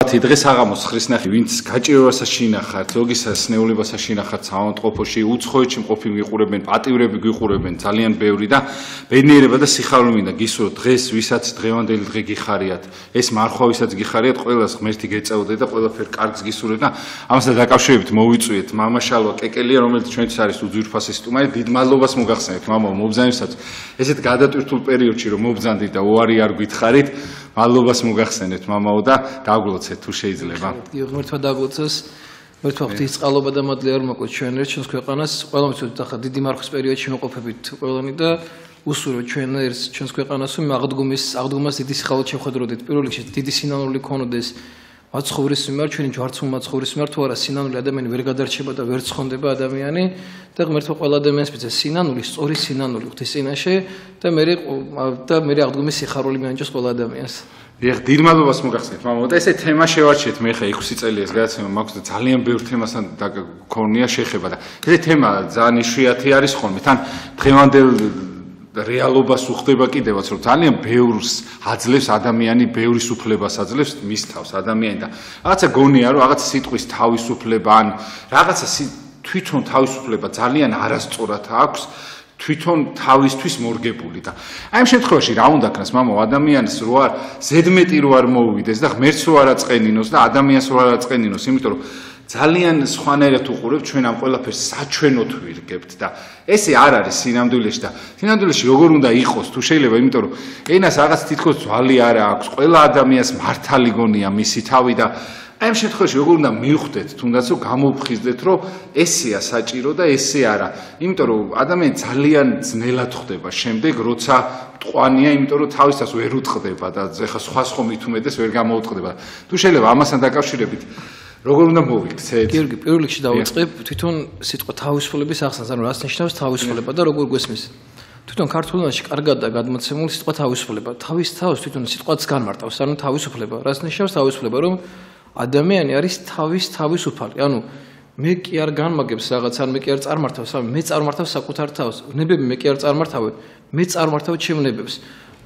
დღეს აღამოს ხრისნახი ვინც გაჭირვებასაც შინახართ, ზოგისას ნეულებასაც შინახართ საავადმყოფოში, უცხოეთში მყოფი გიყურებენ, პატივრები გიყურებენ ძალიან ბევრი და ბედნიერება და სიხარული მინდა გისურვოთ დღეს ვისაც დღევანდელი დღე გიხარიათ, ეს მარხვავისაც გიხარიათ, ყველას ღმერთი გეწეოდეთ და ყველაფერ კარგს გისურვებთ და ამასთან დაკავშირებით მოვიწვიეთ მამაშალვა კეკელია, რომელიც ჩვენთვის არის უძვირფასი სტუმარი, დიდ მადლობას მოგახსენებთ მამაო მობრძანებსაც ესეთ გადატვირთულ პერიოდში რომ მობრძანდით და უარი არ გითხარით. მადლობას მოგახსენებთ მამაო და დაგვლოცეთ თუ შეიძლება. ღმერთმა დაგვლოცოს, ღმერთმა ღვთისწყალობა და მადლი არ მოკლოთ ჩვენ ერთ ჩვენს ქვეყანას, ყველა მიცოდეთ ახლა დიდი მარხვის პერიოდში მოყოფებით ყველანი და უსურვოთ ჩვენ ერთს ჩვენს ქვეყანას, რომ აღდგომას დიდი სიხალოდ შევხედროდეთ. პირველ რიგში დიდი სინანული ქონოდეს მაცხოვრის მიმართ, ჩვენი ჯვარცმულ მაცხოვრის მიმართ თუ არა სინანული ადამიანი ვერ გადარჩება და ვერ ცხონდება ადამიანი და ღმერთმა ყველა ადამიანს მიწეს სინანული, სწორი სინანული ღვთის წინაშე და მე აღდგომის სიხარული მიანიჭოს ყველა ადამიანს. დიახ, დიდ მადლობას მოგახსენებთ მამაო და ესე თემა შევარჩიეთ მე ხა 6 წელიას გადაცემა მაქვს და ძალიან ბევრ თემასთან გქონია შეხება და ესე თემა ძალიან იშვიათი არის ხოლმე თან დღევანდელ რეალობას უხდება კიდევაც რომ ძალიან ბევრს აძლევს ადამიანი, ბევრის უფლებას აძლევს მის თავს ადამიანი და რაღაცა გონია რომ რაღაცა სიტყვის თავისუფლება ან რაღაცა თვითონ თავისუფლება ძალიან არასწორად აქვს თვითონ თავისთვის მორგებული და აი ამ შემთხვევაში რა უნდა ქნას მამაო ადამიანს რო არ ზედმეტი რო არ მოუვიდეს და ღმერთს რო არ აწყენინოს და ადამიანს რო არ აწყენინოს იმიტომ რომ ძალიან სხვანაირად უყურებთ ჩვენ ამ ყველაფერს საჩვენოდ ვირგებთ და ესე არ არის სინამდვილეში და სინამდვილეში როგორ უნდა იყოს თუ შეიძლება იმიტომ რომ ენას რაღაც თითქოს ძვალი არა აქვს ყველა ადამიანს მართალი გონია მისი თავი და აი ამ შემთხვევაში როგორ უნდა მივხვდეთ თუნდაც რომ გამოვხიზდეთ რომ ესეა საჭირო და ესე არა იმიტომ რომ ადამიანი ძალიან ძნელად ხდება შემდეგ როცა მტყვანია იმიტომ რომ თავისას ვერ უტყდება და ეხა სხვა მithumedes ვერ გამოუტყდება თუ შეიძლება ამასთან დაკავშირებით როგორ უნდა მოვიქცეთ? გიორგი, პირველ რიგში დავიწყებ თვითონ სიტყვა თავისუფლების ახსნას, ანუ რას ნიშნავს თავისუფლება და როგორ გვესმის. თვითონ ქართულ ენაში კარგად და გადმოცემული სიტყვა თავისუფლება. თავის თავს თვითონ სიტყვაც განმარტავს, ანუ თავისუფლება. რას ნიშნავს თავისუფლება, რომ ადამიანი არის თავისუფალი. ანუ მე კი არ განმაგებს რაღაც, ან მე კი არ წარმართავს, ან მე წარმართავ საკუთარ თავს. ნებები მე კი არ წარმართავ, მე წარმართავ ჩემ ნებებს.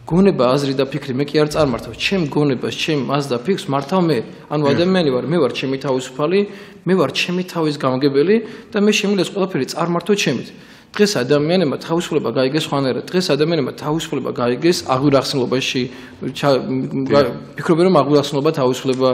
გონება აზრი და ფიქრი მე კი არ წარმართავ ჩემ გონებას ჩემ აზრს და ფიქრს მართავ მე ანუ ადამიანი ვარ მე ვარ ჩემი თავისუფალი მე ვარ ჩემი თავის გამგებელი და მე შემიძლია ყველაფერი წარმართო ჩემით დღეს ადამიანებმა თავისუფლება გაიგეს სხვანაირად დღეს ადამიანებმა თავისუფლება გაიგეს აღვირახსნილობაში ფიქრობენ რომ აღვირახსნილობა თავისუფლება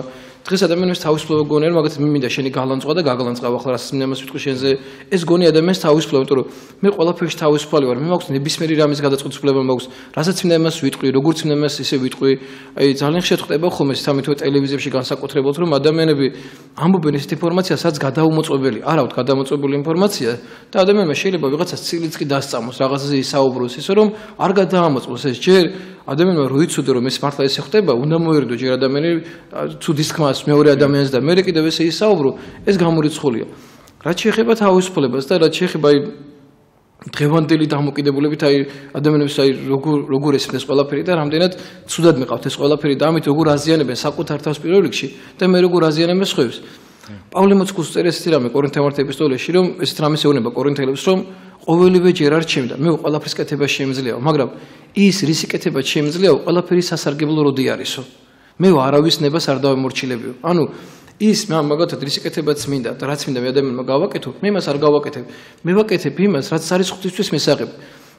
დღეს ადამიანებს თავისუფლება გონია რომ მაგათ მინდა შენი გალანწვა და გაგალანწყავ ახლა რასაც მინდა მას ვიტყვი შენზე ეს გონია ადამიანს თავისუფლება იმიტომ რომ მე ყველაფერში თავისუფალი ვარ მე მაქვს ნებისმიერი რამის გადაწყვეტილება მაქვს რასაც მინდა მას ვიტყვი როგორც მინდა მას ისე ვიტყვი აი ძალიან ხშირად ხდება ხოლმე სამითო ტელევიზიებში განსაკუთრებულად რომ ადამიანები ამბობენ ეს ინფორმაცია სადაც გადაუმოწმებელი არ აქვს გადამოწმებული ინფორმაცია და ადამიანმა შეიძლება ვიღაცას ცილიც კი დასწამოს რაღაცაზე ისაუბროს ისე რომ არ გადაამოწმოს ეს ჯერ ადამიანმა რო იცოდე რომ ეს მართლა ესე ხდება უნდა მოერიდო ჯერ ადამიანი ცუდის თქმას მეორე ადამიანს და მე კიდევ ესე ისაუბრო ეს გამორიცხულია რაც შეეხება თავისუფლებას და რაც შეეხება აი დღევანდელი დამოკიდებულებით აი ადამიანებს აი როგორ ესმის ყველაფერი და რამდენად ცუდად მიყავთ ეს ყველაფერი და ამით როგორ აზიანებენ საკუთარ თავს პირველ რიგში და მე როგორ აზიანებენ სხვებს პავლე მოციქულს წერეს ეს რამე კორინთელთა ეპისტოლეში რომ ეს რამეს ეუბნება კორინთელებს რომ ყოველივე ჯერ არ ჩემდა მე ყველაფერს კეთება შემიძლია მაგრამ ის რისი კეთება შემიძლია ყველაფერი სასარგებლო როდი არისო მე არავის ნებას არ დავემორჩილებიო ანუ ის მაგათად რისი კეთებაც მინდა და რაც მინდა მე ადამიანმა გავაკეთო მე მას არ გავაკეთებ მე ვაკეთებ იმას რაც არის ღვთისთვის მისაღები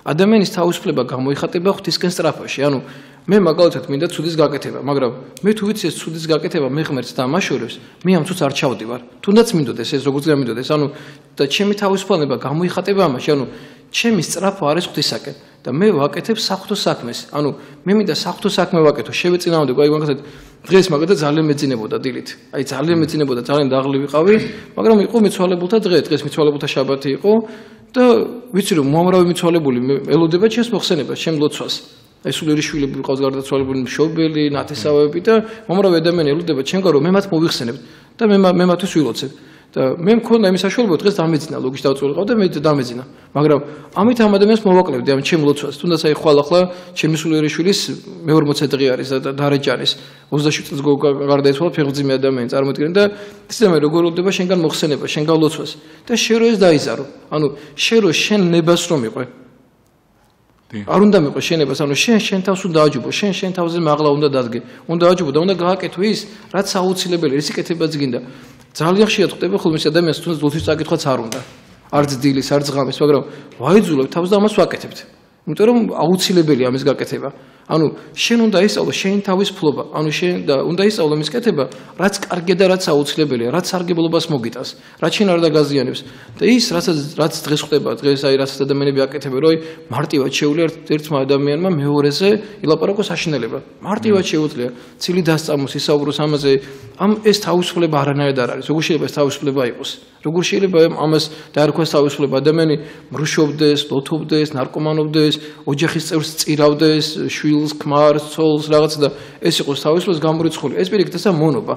ადამიანის თავისუფლება გამოიხატება ღვთისკენ სწრაფაში ანუ მე მაგალითად მინდა ცუდის გაკეთება მაგრამ მე თუ ვიცი ეს ცუდის გაკეთება მე ღმერთს დამაშორებს მე ამ ცუდს არ ჩავდივარ თუნდაც მინდოდეს ეს როგორც გამინდოდეს ანუ და ჩემი თავისუფლება გამოიხატება ამაში ანუ ჩემი სწრაფვა არის ღვთისაკენ და მე ვაკეთებ საღვთო საქმეს ანუ მე მინდა საღვთო საქმე ვაკეთო შევეწინააღმდეგო აი მაგათად დღეს მაგათად ძალიან მეძინებოდა დილით აი ძალიან მეძინებოდა ძალიან დაღლი ვიყავი მაგრამ იყო მიცვალებულთა დღე დღეს მიცვალებულთა შაბათი იყო და ვიცი რომ უამრავი მიცვალებული ელოდება ჩემს მოხსენებას ჩემ ლოცვას აი სულიერი შვილები ვიყავს გარდაცვალებული მშობელი ნათესავები და უამრავი ადამიანი ელოდება ჩემგან რომ მე მათ მოვიხსენებ და მე მათთვის ვილოცებ და მე მქონდა იმის საშუალება დღეს დამეძინა ლოგიში დავწულიყავ და მე დამეძინა მაგრამ ამით ამ ადამიანს მოვაკლებდი ამ ჩემ ლოცვას თუნდაც აი ხვალ-ახლა ჩემი სულიერი შვილის მე-40 დღე არის და დარეჯანის 27 წელს გარდაიცვალა ფეხმძიმე ადამიანი წარმოიდგინე და ისე მე როგორ ელოდება შენგან მოხსენება შენგან ლოცვას და შენ რო ეს დაიზარო ანუ შენ რო შენ ნებას რომ იყვე არ უნდა მიყვე შენებას, ანუ შენ თავს უნდა აჯობო, შენ თავზე მაღლა უნდა დადგე, უნდა აჯობო და უნდა გააკეთო ის, რაც აუცილებელია, ის იკეთებაც გინდა. ძალიან ხშირად ხდება ხოლმე ის ადამიანს თუნდაც ლოცვის წაკითხვაც არ უნდა. არც დილის, არც ღამის, მაგრამ ვაიძულებთ თავს და ამას ვაკეთებთ. იმიტომ რომ აუცილებელია ამის გაკეთება. ანუ შენ უნდა ისწავლო შენ თავის ფლობა, ანუ შენ და უნდა ისწავლო მის კეთება, რაც კარგია და რაც აუცილებელია, რაც სარგებლობას მოგიტანს, რაც შენ არ დაგაზიანებს. და ის რაც დღეს ხდება, დღეს აი რასაც ადამიანები აკეთებენ, რომ მარტივად შეუძლია ერთმა ადამიანმა მეორეზე ილაპარაკოს აშინელება. მარტივად შეუძლია ცილი დასწამოს, ისაუბროს ამაზე, ეს თავისუფლება არანაირად არ არის. როგორ შეიძლება ეს თავისუფლება იყოს? როგორ შეიძლება ამას დაერქვას თავისუფლება? ადამიანი მრუშობდეს, ლოთობდეს, ნარკომანობდეს, ოჯახის წევრს წირავდეს, შვილს, ქმარს, ცოლს, რაღაცა და ეს იყოს თავისუფლებას გამორიცხული. ეს პირიქით ესა მონობა.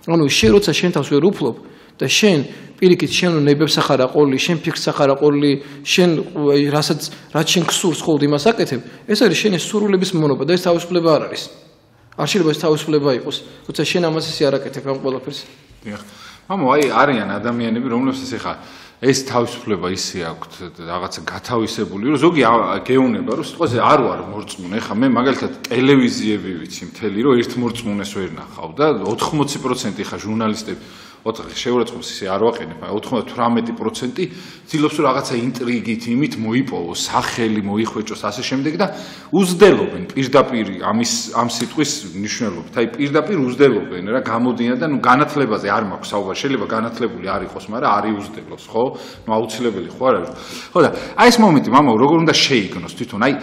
ანუ შენ როცა შენ თავს ვერ უფლობ და შენ პირიქით შენ ნებებს ახარ აყოლი, შენ ფიქრს ახარ აყოლი, შენ რაც შენ გსურს ხოლმე იმას აკეთებ, ეს არის შენი სურვილების მონობა და ეს თავისუფლება არ არის. არ შეიძლება ეს თავისუფლება იყოს, როცა შენ ამას ისე არ აკეთებ ამ ყველაფერს. დიახ. მამო, აი არიან ადამიანები, რომლებსაც ეხა ეს თავისუფლება ისე აქვთ რაღაცა გათავისებული, რომ ზოგი გეუბნება, რომ სიტყვაზე არ ვარ მორწმუნე, ხა მე მაგალითად ტელევიზიები ვიცი მთელი, რომ ერთ მორწმუნეს ვერ ნახავ და 80% ხა ჟურნალისტები შეურაცხყოფს ისე არ ვაყენებ, 98% ცდილობს რომ რაღაცა ინტრიგით, იმით მოიპოვოს, სახელი მოიხვეჭოს ასე შემდეგ და უზრდელობენ პირდაპირ ამ სიტყვის მნიშვნელობით. აი პირდაპირ უზრდელობენ რა გამოდიან და ნუ განათლებაზე არ მაქვს საუბარი, შეიძლება განათლებული არ იყოს, მაგრამ არი უზრდელობს, ხო? ნუ აუცილებელი ხო არა? ხო და აი ეს მომენტი, მამაო, როგორ უნდა შეიგნოს თვითონ, აი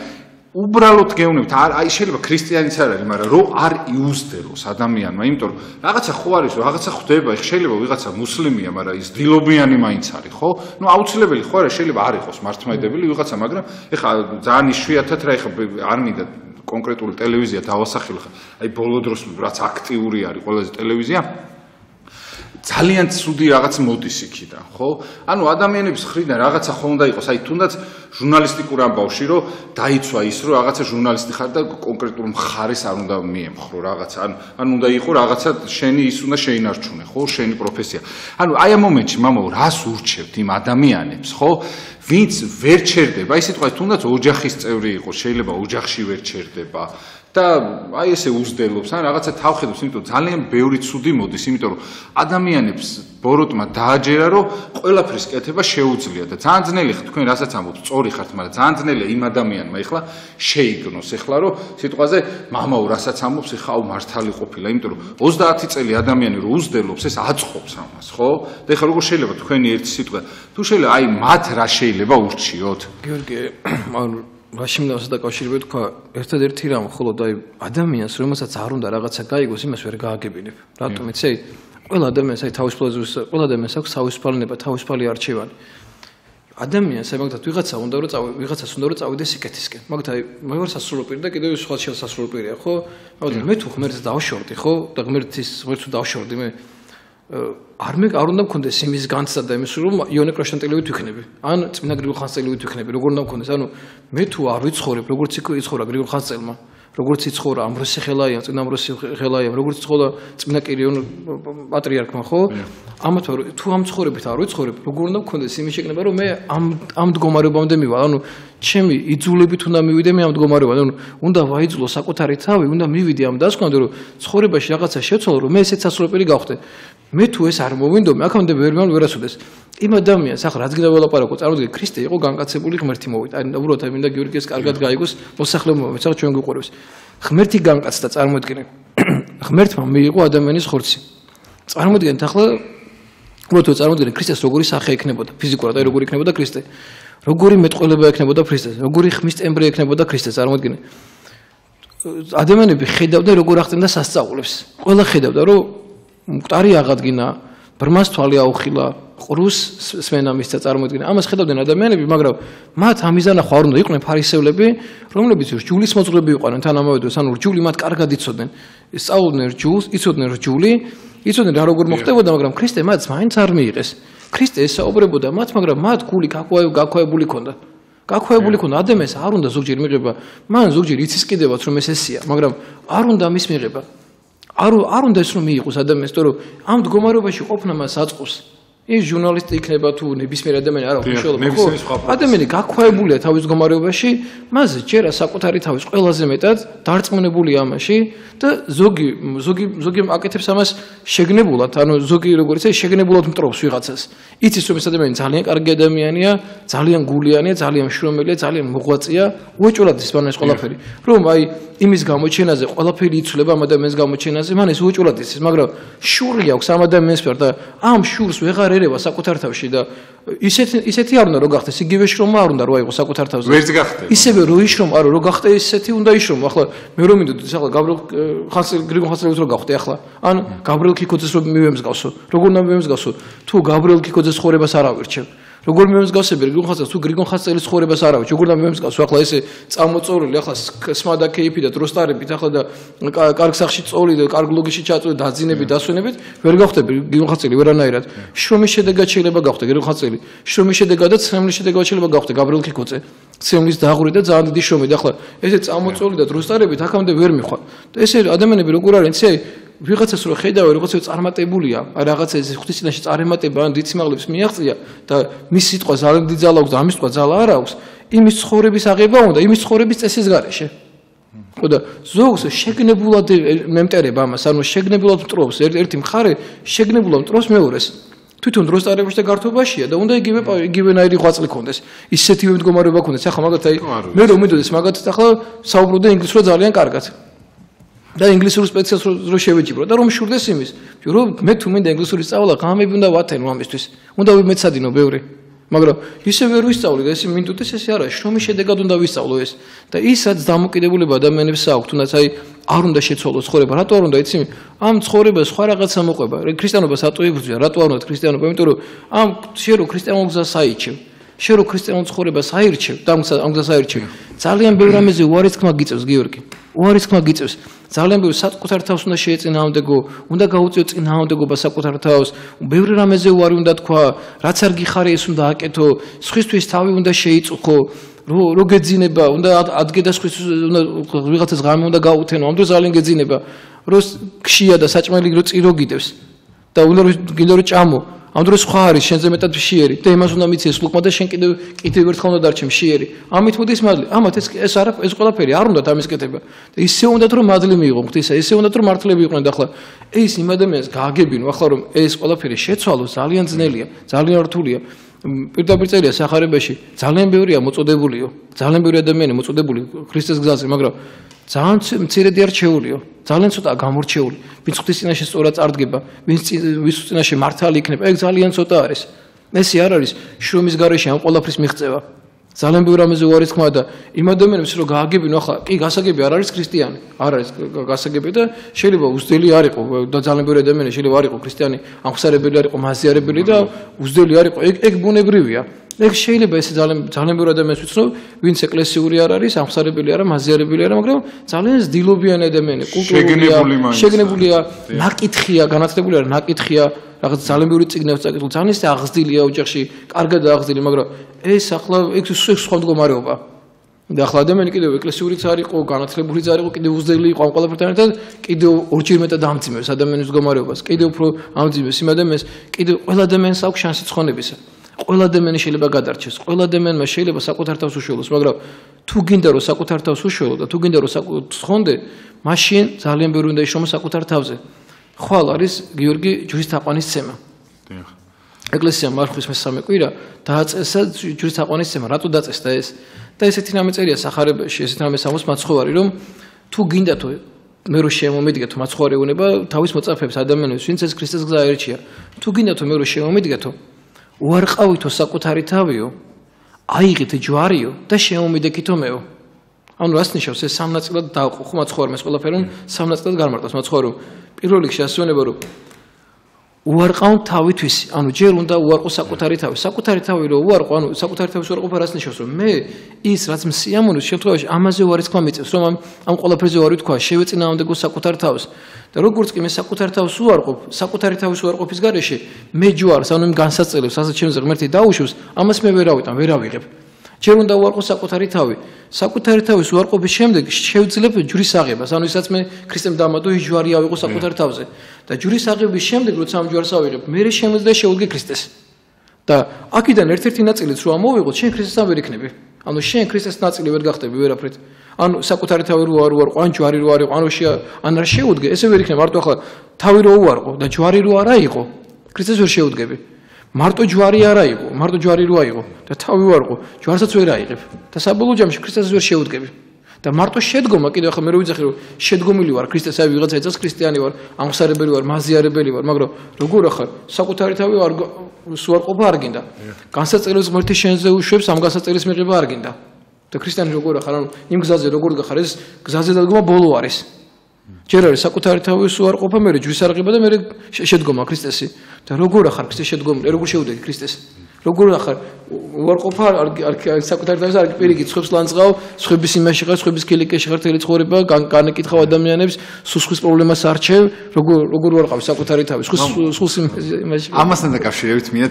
უბრალოდ გეუბნებით, აი შეიძლება ქრისტიანიც არ არის, მაგრამ რო არ იუზდელოს ადამიანმა, იმიტომ რომ რაღაცა ხო არის, რაღაცა ხდება, ეხლა შეიძლება ვიღაცა მუსლიმია, მაგრამ ის დილობიანი მაინც არის, ხო? ნუ აუცილებელი ხო არა, შეიძლება არ იყოს მართლმადიდებელი ვიღაცა, მაგრამ ეხლა ძალიან იშვიათად რა ეხლა არ მინდა კონკრეტული ტელევიზია დავასახელო, აი ბოლო დროს რაც აქტიური არის ყველაზე ტელევიზია ძალიან ცუდი რაღაც მოდის იქიდან, ხო? ანუ ადამიანების ხრიდან რაღაცა ხო უნდა იყოს, აი თუნდაც ჟურნალისტიკურ ამბავში, რომ დაიცვა ის, რომ რაღაცა ჟურნალისტი ხარ და კონკრეტულ მხარეს არ უნდა მიემხრო რაღაცა, ანუ უნდა იყოს რაღაცა შენი ის უნდა შეინარჩუნე, ხო? შენი პროფესია. ანუ აი ამ მომენტში, მამაო, რას ურჩევთ იმ ადამიანებს, ხო? ვინც ვერ ჩერდება, აი სიტყვა თუნდაც ოჯახის წევრი იყოს, შეიძლება ოჯახში ვერ ჩერდება. და აი ესე უზრდელობს, ან რაღაცა თავხედობს, იმიტომ ძალიან ბევრი ცუდი მოდის, იმიტომ რომ ადამიანებს ბოროტმა დააჯერა, რომ ყველაფრის კეთება შეუძლია და ძალიან ძნელი ხარ თქვენ რასაც ამბობთ, სწორი ხართ, მაგრამ ძალიან ძნელია იმ ადამიანმა ეხლა შეიგნოს, ეხლა რომ სიტყვაზე მამაო რასაც ამბობს, ეხლა მართალი ყოფილა, იმიტომ რომ 30 წელი ადამიანი რო უზრდელობს, ეს აწყობს ამას, ხო? და ეხლა როგორ შეიძლება თქვენი ერთი სიტყვა, თუ შეიძლება აი მათ რა შეიძლება ურჩიოთ? გიორგი, რაში მინდა დაკავშირებით თქვა, ერთადერთი რამ მხოლოდ აი ადამიანს, რომელსაც არ უნდა რაღაცა გაიგოს, იმას ვერ გააგებინებ. რატომ იცი? ყველა ადამიანს აი ყველა ადამიანს აქვს თავისუფალება, თავისუფალი არჩევანი. ადამიანს აი მაგათ ვიღაცას უნდა რომ წავიდეს სიკეთისკენ. მაგათ აი მე ვარ სასრულო პირი და კიდევ სხვა სასრულო პირია, ხო? მაგათ მე თუ ღმერთს დავშორდი, ხო? და ღმერთს თუ დავშორდი მე არ უნდა მქონდეს იმის განცდა და იმის რომ იონე კრაშანტელივით ვიქნები. ან წმინდა გრიგოლ ხანძთელივით ვიქნები. როგორ უნდა მქონდეს? ანუ მე თუ არ ვიცხოვრებ, როგორც იცხოვრა გრიგოლ ხანძთელმა, როგორც იცხოვრა ამბროსი ხელაიამ, წმინდა ამბროსი ხელაიამ, როგორც იცხოვრა წმინდა კირიონ პატრიარქმა, ხო? ამათ თუ ამ ცხოვრებით არ ვიცხოვრებ, როგორ უნდა მქონდეს იმის შეგნება, რომ მე ამ მდგომარეობამდე მივალ. ანუ ჩემი იძულებით უნდა მივიდე მე ამ მდგომარეობამდე. ანუ უნდა ვაიძულო საკუთარი თავი, უნდა მივიდე ამ დასკვნამდე, რომ ცხოვრებაში რაღაცა შეცვალო, რომ მე ესეც სასრულო პირი გავხდე. მე თუ ეს არ მოვინდომე, აქამდე ვერასოდეს. იმ ადამიანს ახლა რაც გინდა ველაპარაკო, წარმოიდგინე ქრისტე იყო განკაცებული ღმერთი მოვიდა. აი უბრალოდ აი მინდა გიორგიეს კარგად გაიგოს მოსახლეობა, მეცახ ჩვენ გვიყურებს. ღმერთი განკაცდა, წარმოიდგინე. ღმერთმა მიიღო ადამიანის ხორცი. წარმოიდგინეთ ახლა უბრალოდ წარმოიდგინე ქრისტეს როგორი სახე ექნებოდა, ფიზიკურად აი როგორი ექნებოდა ქრისტე. როგორი მეტყველება ექნებოდა ქრისტეს, როგორი ხმის ტემბრი ექნებოდა ქრისტეს, წარმოიდგინე. ადამიანები ხედავდნენ როგორ ახდენდა სასწაულებს. ყველა ხედავდა რომ მკვდარი აღადგინა, ბრმას თვალი აუხილა, ყრუს სმენა მისცა წარმოიდგინე. ამას ხედავდნენ ადამიანები, მაგრამ მათ ამიზანახვა არ უნდა იყვნენ ფარისევლები, რომლებიც რჯულის მოძღვრები იყვნენ თან ამავე დროს, ანუ რჯული მათ კარგად იცოდნენ. სწავლდნენ რჯულს, იცოდნენ რჯული, იცოდნენ რა როგორ მოხდებოდა, მაგრამ ქრისტე მათ მაინც არ მიიღეს. ქრისტე ესაუბრებოდა მათ, მაგრამ მათ გული გაქვავებული ჰქონდა. გაქვავებული ჰქონდა ადამიანს არ უნდა ზოგჯერ მიღება, მან ზოგჯერ იცის კიდევაც რომ ეს ესია, მაგრამ არ უნდა მის მიღება. არ უნდა ეს რომ მიიღოს ადამიანს, თორემ ამ მდგომარეობაში ყოფნა მას აწყობს. ის ჟურნალისტი იქნება თუ ნებისმიერ ადამიანი არ აქვს მნიშვნელობა ხო ადამიანი გაქვავებულია თავის მდგომარეობაში მას ჯერა საკუთარი თავის ყველაზე მეტად დარწმუნებული ამაში და ზოგი აკეთებს ამას შეგნებულად ანუ ზოგი როგორც ეს შეგნებულად მტრობს ვიღაცას იცის რომ ეს ადამიანი ძალიან კარგი ადამიანია ძალიან გულიანია ძალიან მშრომელია ძალიან მოღვაწეა უეჭულად ის მან ეს ყველაფერი რომ აი იმის გამოჩენაზე ყველაფერი იცვლება ამ ადამიანის გამოჩენაზე მან ეს უეჭულად იცის მაგრამ შური აქვს ამ ადამიანს და ამ შურს ვეღარ ერევა საკუთარ თავში და ისეთი არ უნდა რომ გახდეს იგივე შრომა არ უნდა რომ აიღო საკუთარ თავზე ვერც გახდე ისევე რომ იშრომ არა რომ გახდე ისეთი უნდა იშრომ ახლა მე რომ მინდოდი ახლა გრიგოლ ხანძრევის რო გავხდე ახლა ან გაბრიელ ქიქოძეს რო მივემსგავსო როგორ უნდა მივემსგავსო თუ გაბრიელ ქიქოძეს ცხოვრებას არ ავირჩევ როგორ მემსგავსები გრიგოლ ხანძრევის თუ გრიგოლ ხანძრევის ცხოვრებას არ ავირჩევ როგორ უნდა მემსგავსო ახლა ესე წამოწორული ახლა სმა და кейფი და დროსტარებით ახლა და კარგ სახში წოლი და კარგ ლოგიში ჩაწოლი და დაძინები დასვენებით ვერ გავხდები გრიგოლ ხანძრევი ვერანაირად შრომის შედეგად შეიძლება გავხდე გრიგოლ ხანძრევი შრომის შედეგად და ცემლის შედეგად შეიძლება გავხდე გაბრიელ ქიქოძე ცემლის დაღური და ძალიან დიდი შრომი და ახლა ესე წამოწოლი და დროსტარებით აქამდე ვერ მიხვალ და ესე ადამიანები როგორ არიან ისე ვიღაცას რო ხედავე რაღაცა წარმატებულია აი რაღაცა ეს ღვთისწინაში წარმატება ან დიდ სიმაღლებს მიაღწია და მის სიტყვა ძალიან დიდი ძალა აქვს და ამის სიტყვა ძალა არ აქვს იმის ცხოვრების აღება უნდა იმის ცხოვრების წესის გარეშე ხო და ზოგს შეგნებულად მემტერება ამას ანუ შეგნებულად მტრობს ერთი მხარე შეგნებულად მტრობს მეორეს თვითონ დროსტარებში და გართობაშია და უნდა იგივენაირი ღვაწლი ქონდეს ისეთივე მდგომარეობა ქონდეს ახლა მაგათ აი მე რომ მიდოდეს მაგათაც ახლა საუბრობდი ინგლისურად ძალიან კარგად და ინგლისური სპეციალისტს რო შევეჭიბრო და რომ შურდეს იმის რომ მე თუ მინდა ინგლისური სწავლა ღამები უნდა ვათენო ამისთვის უნდა ვიმეცადინო ბევრი მაგრამ ისე ვერ ვისწავლი და ესე მინდოდეს ესე არა შრომის შედეგად უნდა ვისწავლო ეს და ისაც დამოკიდებულება ადამიანებს აქვს თუნდაც აი არ უნდა შეცვალოს ცხოვრება რატო არ უნდა იცი ამ ცხოვრებას სხვა რაღაცა მოყვება ქრისტიანობას რატო იბრძვია რატო არ უნდა ქრისტიანობა იმიტომ რომ ამ შენ რო ქრისტიანულ გზას აიჩევ შენ რო ქრისტიანულ ცხოვრებას აირჩევ და ამ გზას აირჩევ ძალიან ბევრ რამეზე უარისქმა გიწევს გიორგი უარისქმა გიწევს ძალიან ბევრი საკუთარ თავს უნდა შეეწინააღმდეგო უნდა გაუწიო წინააღმდეგობა საკუთარ თავს ბევრი რამეზე უარი უნდა თქვა რაც არ გიხარი ეს უნდა აკეთო სხვისთვის თავი უნდა შეიწუხო რო გეძინება უნდა ადგე და სხვისთვის უნდა ვიღაცას ღამე უნდა გაუთენო ამ დროს ძალიან გეძინება რო ქშია და საჭმელი რო წირო გიდევს და უნდა გინდა რომ ჭამო ამ დროს სხვა არის შენზე მეტად მშიერი და იმას უნდა მიცეს ლუკმა და შენ კიდევ ერთხელ უნდა დარჩე მშიერი ამით მოდის მადლი ამათ ეს ყველაფერი არ უნდათ ამის კეთება და ისე უნდათ რომ მადლი მიიღო ღვთისა ისე უნდათ რომ მართლები იყვნენ და ახლა ეს იმ ადამიანს გააგებინო ახლა რომ ეს ყველაფერი შეცვალო ძალიან ძნელია ძალიან რთულია პირდაპირ წერია სახარებაში ძალიან ბევრია მოწოდებულიო ძალიან ბევრი ადამიანი მოწოდებული ქრისტეს გზაზე მაგრამ ძალიან მცირედი არჩეულიო ძალიან ცოტაა გამორჩეული ვინც ღვთის წინაშე სწორად წარდგება ვინც წინაშე მართალი იქნება ეგ ძალიან ცოტა არის ესე არ არის შრომის გარეშე ამ ყველაფრის მიღწევა ძალიან ბევრ რამეზე უარისქმა და იმ ადამიანებს რო გააგებინო ახლა კი გასაგები არ არის ქრისტიანი არ არის გასაგები და შეიძლება უძდელი არ იყო და ძალიან ბევრი ადამიანი შეიძლება არ იყო ქრისტიანი ამხსარებელი არ იყო მაზიარებელი და უძდელი არ იყო ეგ ბუნებრივია ეგ შეიძლება ესე ძალიან ბევრი ადამიანს ვიცნობ ვინც ეკლესიური არ არის ამხსარებელი არა მაზიარებელი არა მაგრამ ძალიან ზდილობიანი ადამიანი კულტურულია შეგნებულია ნაკითხია განათლებული არა ნაკითხია რაღაც ძალიან ბევრი წიგნებს წაკითხულ ძალიან ისე აღზრდილია ოჯახში კარგად აღზრდილი მაგრამ ეს ახლა ეგ სხვა მდგომარეობა და ახლა ადამიანი კიდევ ეკლესიურიც არ იყო განათლებულიც არ იყო კიდევ უძდელი იყო ამ ყველაფერთან ერთად კიდევ ორჯერ მეტად ამძიმებს ადამიანის მდგომარეობას კიდევ უფრო ამძიმებს იმ ადამიანს კიდევ ყველა ადამიანს აქვს შანსი ცხონებისა ყველა ადამიანი შეიძლება გადარჩეს ყველა ადამიანმა შეიძლება საკუთარ თავს უშველოს მაგრამ თუ გინდა რომ საკუთარ თავს უშველო და თუ გინდა რომ ცხონდე მაშინ ძალიან ბევრი უნდა იშრომო საკუთარ თავზე ხვალ არის გიორგი ჯვრის თაყვანისცემა ეკლესიამ მარხვის მესამე კვირა დააწესა ჯვრის თაყვანისცემა რატო დაწესდა ეს და ესეთი რამე წერია სახარებაში ესეთი რამე სამოს მაცხოვარი რომ თუ გინდა თუ მე რო შემომედგეთო მაცხოვარი უნება თავის მოწაფეებს ადამიანებს ვინც ეს ქრისტეს გზა აერჩია თუ გინდა თუ მე რო შემომედგეთო უარყავითო საკუთარი თავიო აიღეთ ჯვარიო და შემომიდექითო მეო ანუ რას ნიშნავს ეს სამნაწილად დააყო ხო მაცხოვარმა ეს ყველაფერი სამნაწილად გამარტავს მაცხოვარი პირველ რიგში ასვენება რომ უარყავ თავისთვის ანუ ჯერ უნდა უარყო საკუთარი თავი რომ უარყო ანუ საკუთარი თავის უარყოფა რას ნიშნავს რომ მე ის რაც მსიამოვნებს შემთხვევაში ამაზე უარისქმა მიწევს რომ ამ ყველაფერზე უარი თქვა შევეწინააღმდეგო საკუთარ თავს და როგორც კი მე საკუთარ თავს უარყოფ საკუთარი თავის უარყოფის გარეშე მე ჯვარს ანუ იმ განსაცდელებს რასაც ჩემზე ღმერთი დაუშვებს ამას მე ვერ ავიტან ვერ ავიღებ ჯერ უნდა უარყო საკუთარი თავი. საკუთარი თავის უარყოფის შემდეგ შევძლებ ჯვრის აღებას. ანუ ისაც მე ქრისტემ დამადო ის ჯვარი ავიღო საკუთარი თავზე. და ჯვრის აღების შემდეგ როცა ამ ჯვარს ავიღებ, მე შემიძლია შევუდგე ქრისტეს. და აქედან ერთ-ერთი ნაწილიც რო ამოვიღოთ, შენ ქრისტესთან ვერ იქნები. ანუ შენ ქრისტეს ნაწილი ვერ გახდები ვერაფრით. ანუ საკუთარი თავი რო არ უარყო, ან ჯვარი რო არ იყო, ან არ შეუდგე, ესე ვერ იქნება. მარტო ახლა თავი რო უარყო და ჯვარი რო არა იყო, ქრისტეს ვერ შეუდგები. მარტო ჯვარი არა იყო, მარტო ჯვარი რო აიღო და თავი უარყო, ჯვარსაც ვერ აიღებ. და საბოლოო ჯამში ქრისტეს ვერ შეუდგები. და მარტო შედგომა, კიდევ ახლა მე რო ვიცახი რომ შედგომილი ვარ ქრისტეს, აი ვიღაცა იცის ქრისტიანი ვარ, ამხსარებელი ვარ, მაზიარებელი ვარ, მაგრამ როგორ ახლა საკუთარი თავი არ სუარყოფა არ გინდა. განსაწერის ღმერთი შენზე უშვებს, ამ განსაწერის მიღება არ გინდა. და ქრისტიანი როგორ ახარ, ანუ იმ გზაზე როგორ გახარ, ეს გზაზე დადგომა ბოლო არის. ჯერ არის საკუთარი თავის უარყოფა, მე ჯვრის არღება და მე შედგომა ქრისტესი. და როგორ ახარ ქრისტეს შედგომილი, როგორ შევუდგე ქრისტეს? როგორ ახარ უარყოფა საკუთარი თავის არ პირიქით სხვებს ლანძღავ, სხვების იმაში ხარ, სხვების კილიკეში ხარ, თელი ცხოვრება, განეკითხავ ადამიანებს, სხვის პრობლემას არჩევ, როგორ ვარყავ საკუთარი თავის, სხვის იმაში. ამასთან დაკავშირებით მინდა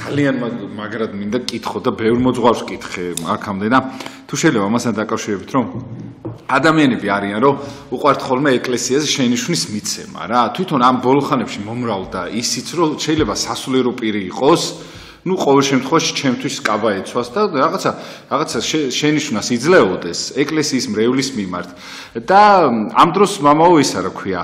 ძალიან მაგრად მინდა კითხო და ბევრ მოძღვარს კითხე აქამდე და თუ შეიძლება ამასთან დაკავშირებით რომ ადამიანები არიან რომ უყვართ ხოლმე ეკლესიაზე შენიშვნის მიცემა რა თვითონ ამ ბოლო ხანებში მომრავლდა ისიც რომ შეიძლება სასულიერო პირი იყოს ну ყოველ შემთხვევაში ჩემთვის კაბა ეცვას და რაღაცა შენიშვნას იძლეოდეს ეკლესიის მრევლის მიმართ და ამ დროს მამაო ისა რა ქვია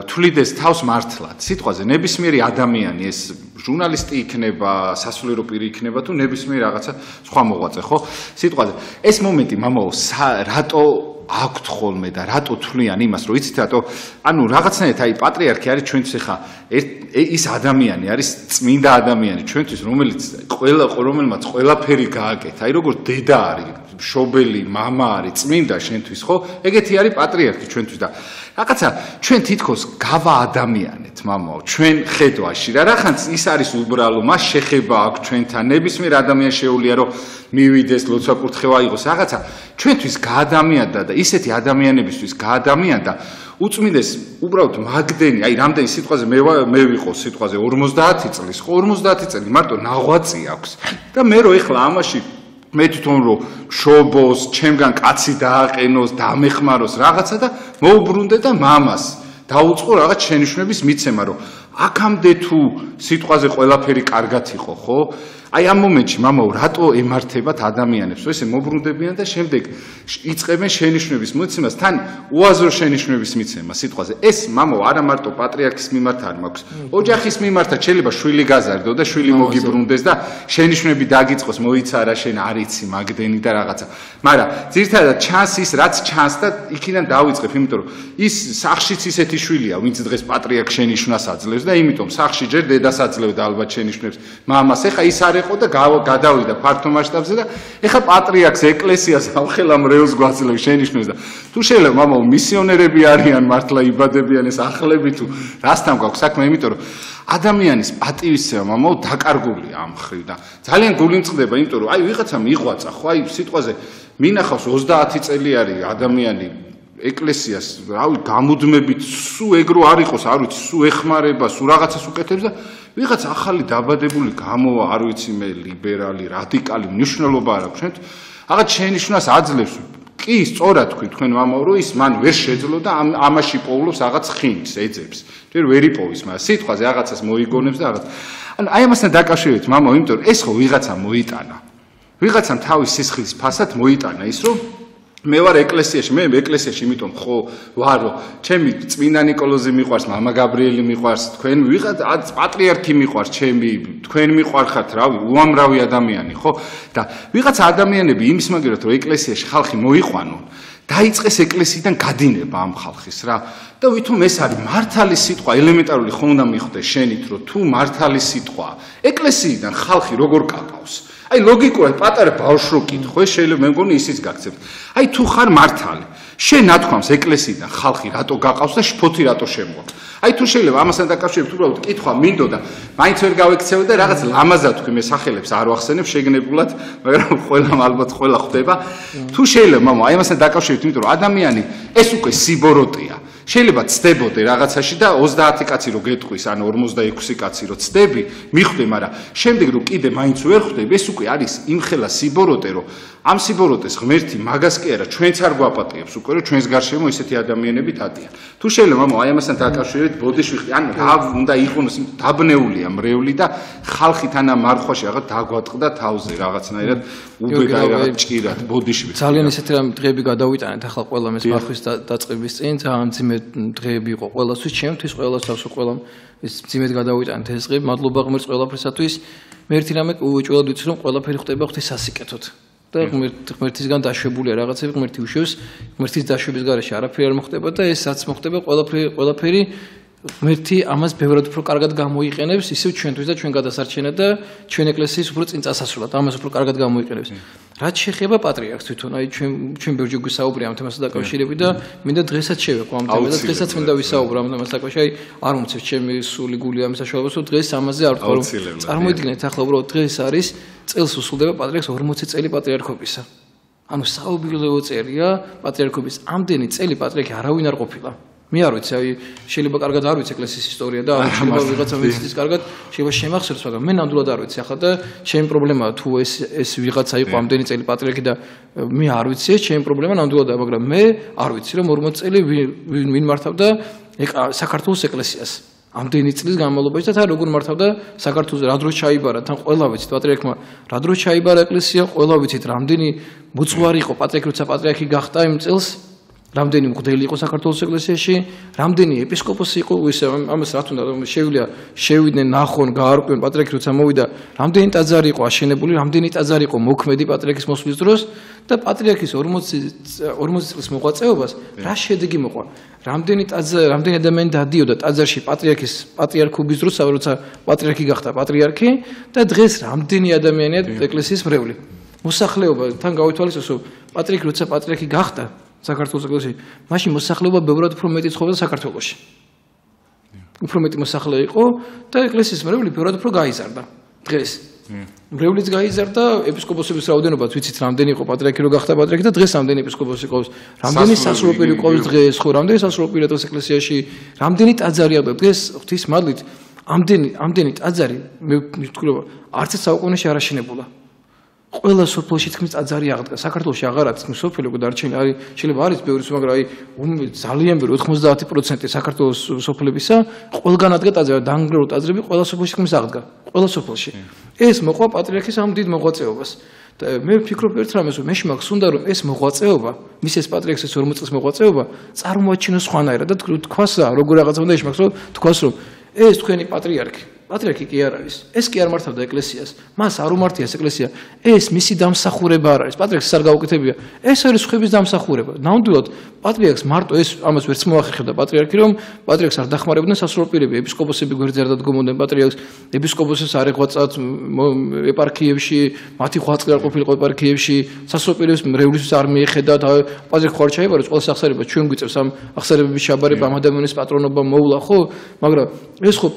თვლიდეს თავს მართლად სიტყვაზე ნებისმიერი ადამიანი ეს ჟურნალისტი იქნება სასულიერო პირი იქნება თუ ნებისმიერი რაღაცა სხვა მოღვაწე ხო სიტყვაზე ეს მომენტი მამაო რატო აქვთ ხოლმე და რატო თვლიან იმას რომ იცით რატო ანუ რაღაცნაირად აი პატრიარქი არის ჩვენთვის ხა ის ადამიანი არის წმინდა ადამიანი ჩვენთვის რომელმაც ყველაფერი გააკეთა აი როგორ დედა არის მშობელი მამა არის წმინდა შენთვის ხო ეგეთი არის პატრიარქი ჩვენთვის და რაღაცა ჩვენ თითქოს გავა ადამიანეთ მამაო ჩვენ ხედვაში რა რახანს ის არის უბრალო მას შეხება აქვს ჩვენთან ნებისმიერ ადამიანს შეუძლია რომ მივიდეს ლოცვა-კურთხევა იყოს რაღაცა ჩვენთვის გაადამიანდა და ისეთი ადამიანებისთვის გაადამიანდა უწმინდეს უბრალოდ მაგდენი აი რამდენი სიტყვაზე მე ვიყო სიტყვაზე 50 წლის ხო 50 წელი მარტო ნაღვაწი აქვს და მე რო ეხლა ამაში მე თვითონ რომ შობოს ჩემგან კაცი დააყენოს დამეხმაროს რაღაცა და მოუბრუნდე და მამას დაუწყო რაღაც შენიშვნების მიცემა რომ აქამდე თუ სიტყვაზე ყველაფერი კარგად იყო ხო აი ამ მომენტში მამაო რატო ემართებათ ადამიანებს რომ ესე მობრუნდებიან და შემდეგ იწყებენ შენიშვნების მიცემას თან უაზრო შენიშვნების მიცემა სიტყვაზე ეს მამაო არა მარტო პატრიარქის მიმართ არ მაქვს ოჯახის მიმართაც შეიძლება შვილი გაზარდო და შვილი მოგიბრუნდეს და შენიშვნები დაგიწყოს მოიცა რა შენ არიცი მაგდენი და რაღაცა მაგრამ ძირთადად ჩანს ის რაც ჩანს და იქიდან დავიწყებ იმიტომ რომ ის სახშიც ისეთი შვილია ვინც დღეს პატრიარქ შენიშვნას აძლევს და იმიტომ სახში ჯერ დედას აძლევდა ალბათ შენიშვნებს მამას ეხა ის არ იყო და გადავიდა ფართო მასშტაბზე და ეხა პატრიარქს ეკლესიას ამხელა მრევლს გვაძლევს შენიშვნებს და თუ შეიძლება მამაო მისიონერები არიან მართლა იბადებიან ეს ახლები თუ რასთან გვაქვს საქმე იმიტომ რომ ადამიანის პატივისცემა მამაო დაკარგულია ამ ხრივ და ძალიან გული მწყდება იმიტომ რომ აი ვიღაცა მიღვაცა ხო აი სიტყვაზე მინახავს 30 წელი არის ადამიანი ეკლესიას რავი გამუდმებით სულ ეგრო არ იყოს არ ვიცი სულ ეხმარება სულ რაღაცას უკეთებს და ვიღაც ახალი დაბადებული გამოვა არ ვიცი მე ლიბერალი რადიკალი მნიშვნელობა არ აქვს შენ რაღაც შენიშვნას აძლევს კი სწორად თქვი თქვენ მამაო რომ ის მან ვერ შეძლო და ამაში პოულობს რაღაც ხინს ეძებს ჯერ ვერ იპოვის მაგრამ სიტყვაზე რაღაცას მოიგონებს და რაღაც ანუ აი ამასთან დაკავშირებით მამაო იმიტომ რომ ეს ხო ვიღაცამ მოიტანა ვიღაცამ თავის სისხლის ფასად მოიტანა ის რომ მე ვარ ეკლესიაში მე ეკლესიაში იმიტომ ხო ვარ რომ ჩემი წმინდა ნიკოლოზი მიყვარს მამა გაბრიელი მიყვარს თქვენ ვიღაც პატრიარქი მიყვარს ჩემი თქვენ მიყვარხართ რავი უამრავი ადამიანი ხო და ვიღაც ადამიანები იმის მაგერად რომ ეკლესიაში ხალხი მოიყვანონ დაიწყეს ეკლესიიდან გადინება ამ ხალხის რა და ვითომ ეს არის მართალი სიტყვა ელემენტარული ხო უნდა მიხვდეს შენით რომ თუ მართალი სიტყვა ეკლესიიდან ხალხი როგორ კაკავს აი ლოგიკურად პატარა ბავშვო კითხო ეს შეიძლება მე მგონი ისიც გაგცემთ აი თუ ხარ მართალი შენ ნათქვამს ეკლესიიდან ხალხი რატო გაყავს და შფოთი რატო შემოაქვს აი თუ შეიძლება ამასთან დაკავშირებით უბრალოდ კითხვა მინდოდა მაინც ვერ გავექცევ და რაღაც ლამაზად თქვი მე სახელებს არ ვახსენებ შეგნებულად მაგრამ ყველამ ალბათ ყველა ხვდება თუ შეიძლება მამა აი ამასთან დაკავშირებით იმიტომ რომ ადამიანი ეს უკვე სიბოროტეა შეიძლება ცდებოდე რაღაცაში და 30 კაცი რო გეტყვის, ანუ 46 კაცი რო ცდები, მიხვდე, მაგრამ შემდეგ რო კიდე მაინც ვერ ხვდები, ეს უკვე არის იმხელა სიბოროტე, რომ ამ სიბოროტეს ღმერთი მაგას კი არა, ჩვენც არ გვაპატიებს უკვე, რომ ჩვენს გარშემო ესეთი ადამიანები დადიან. თუ შეიძლება მამო, აი ამასთან დაკავშირებით ბოდიშვილი, ანუ უნდა იყონოს დაბნეულია მრევლი და ხალხი თან ამ მარხვაში რაღაც დაგვატყდა თავზე რაღაცნაირად უბეგაი რაღაც ჭირად ბოდიშვილი. ძალიან ისეთი რამ დღეები გადავიტანეთ ახლა ყველა ეს მარხვის დაწყების წინ, ძალიან ძიმე დღეები იყო ყველასთვის, ჩემთვის ყველასთვის ყველამ ეს ძიმედ გადავიტანეთ ეს დღე, მადლობა ღმერთს ყველაფრისათვის. მე ერთი რამე უეჭველად ვიცი რომ ყველაფერი ხდება ღვთის სასიკეთოდ. და ღმერთისგან დაშვებულია რაღაცები, ღმერთი უშვებს, ღმერთის დაშვების გარეშე არაფერი არ მოხდება და ესაც მოხდება ყველაფერი ღმერთი ამას ბევრად უფრო კარგად გამოიყენებს, ისევ ჩვენთვის და ჩვენ გადასარჩენად და ჩვენ ეკლესიის უფრო წინ წასასვლელად, ამას უფრო კარგად გამოიყენებს. რაც შეეხება პატრიარქს თვითონ, აი ჩვენ ბევრჯერ გვისაუბრია ამ თემასთან დაკავშირებით და მინდა დღესაც შევეყო ამ თემაზე და დღესაც მინდა ვისაუბრო ამ თემასთან დაკავშირებით, აი არ მომწევს ჩემი სული გული ამის საშუალებაც, რომ დღეს ამაზე არ ვთქვა, რომ წარმოიდგინეთ ახლა უბრალოდ დღეს არის წელს უსულდება პატრიარქს 40 წელი პატრიარქობისა. ანუ საუბილეო წერია პატრიარქობის ამდენი წელი პატრიარქი არავინ არ ყოფილა. მე არ ვიცი, აი შეიძლება კარგად არ ვიცი ეკლესიის ისტორია და შეიძლება ვიღაცა ვიცის კარგად, შეიძლება შემახსოვს, მაგრამ მე ნამდვილად არ ვიცი ახლა და ჩემი პრობლემაა თუ ეს ვიღაცა იყო ამდენი წელი პატრიარქი და მე არ ვიცი, ეს ჩემი პრობლემა ნამდვილადაა, მაგრამ მე არ ვიცი რომ 40 წელი ვინ მართავდა საქართველოს ეკლესიას. ამდენი წლის განმავლობაში და თან როგორ მართავდა საქართველოს რა დროს ჩაიბარა, თან ყველა ვიცით პატრიარქმა რა დროს ჩაიბარა ეკლესია, ყველა ვიცით რამდენი მოძღვარი იყო პატრიარქი, როცა პატრიარქი გახდა იმ წელს. რამდენი მღვდელი იყო საქართველოს ეკლესიაში, რამდენი ეპისკოპოსი იყო, ისე ამას რა თქმა უნდა შეგვიძლია შევიდნენ, ნახონ, გაარკვიონ პატრიარქი როცა მოვიდა, რამდენი ტაძარი იყო აშენებული, რამდენი ტაძარი იყო მოქმედი პატრიარქის მოსვლის დროს და პატრიარქის 40 წლის მოღვაწეობას რა შედეგი მოყვა. რამდენი ადამიანი დადიოდა ტაძარში პატრიარქობის დროს, როცა პატრიარქი გახდა პატრიარქი და დღეს რამდენი ადამიანია ეკლესიის მრევლი. მოსახლეობა თან გავითვალისწინოთ, რომ პატრიარქი როცა პატრიარქი გახდა საქართველოს ეკლესიაში, მაშინ მოსახლეობა ბევრად უფრო მეტი ცხოვრობდა საქართველოში. უფრო მეტი მოსახლე იყო და ეკლესიის მრევლი ბევრად უფრო გაიზარდა. დღეს მრევლიც გაიზარდა, ეპისკოპოსების რაოდენობაც ვიცით რამდენი იყო პატრიარქი რო გახდა პატრიარქი და დღეს რამდენი ეპისკოპოსი ყავს, რამდენი სასულიერო პირი ყავს დღეს, ხო, რამდენი სასულიერო პირი დღეს ეკლესიაში, რამდენი ტაძარი აქვს დღეს ღვთის მადლით, ამდენი ტაძარი მე ვთქვი რომ არც საუკუნეში არ აშენებულა. ყველა სოფელში თქმის ტაძარი აღდგა. საქართველოში აღარ არის თქმის სოფელი, უკვე დარჩენილი არის, შეიძლება არის ბევრი, მაგრამ აი ძალიან ბევრი 90% საქართველოს სოფლებისა ყველგან აღდგა ტაძარი, დაანგრეულ ტაძრები ყველა სოფელში თქმის აღდგა. ყველა სოფელში. ეს მოყვა პატრიარქის ამ დიდ მოღვაწეობას. და მე ვფიქრობ ერთ რამეს, რომ მეში მაქვს უნდა რომ ეს მოღვაწეობა, მის ეს პატრიარქის 40 წლის მოღვაწეობა წარმოაჩინოს სხვანაირად და თქვას რა, როგორ რაღაცა უნდა ეშმაკს, რომ თქვას რომ ეს თქვენი პატრიარქი კი არ არის. ეს კი არ მართავდა ეკლესიას. მას არ უმართიას ეკლესია. ეს მისი დამსახურება არ არის. პატრიარქს არ გაუკეთებია. ეს არის ხების დამსახურება. ნამდვილად პატრიარქს მარტო ეს ამას ვერც მოახერხებდა პატრიარქი, რომ პატრიარქს არ დახმარებდნენ სასულიერო პირები, ეპისკოპოსები გვერდზე არ დადგომოდნენ პატრიარქს, ეპისკოპოსებს არ ეღვაწათ ეპარქიებში, მათი ღვაწლი არ ყოფილიყო ეპარქიებში, სასულიერო პირებს მრევლისთვის არ მიეხედათ. პატრიარქი ხარ ჩაიბარეს, ყველა სახსარება ჩვენ გვიწევს ამ ახსარებების ჩაბარება, ამ ადამიანის პატრონობა მოვლა, ხო? მაგრამ ეს ხო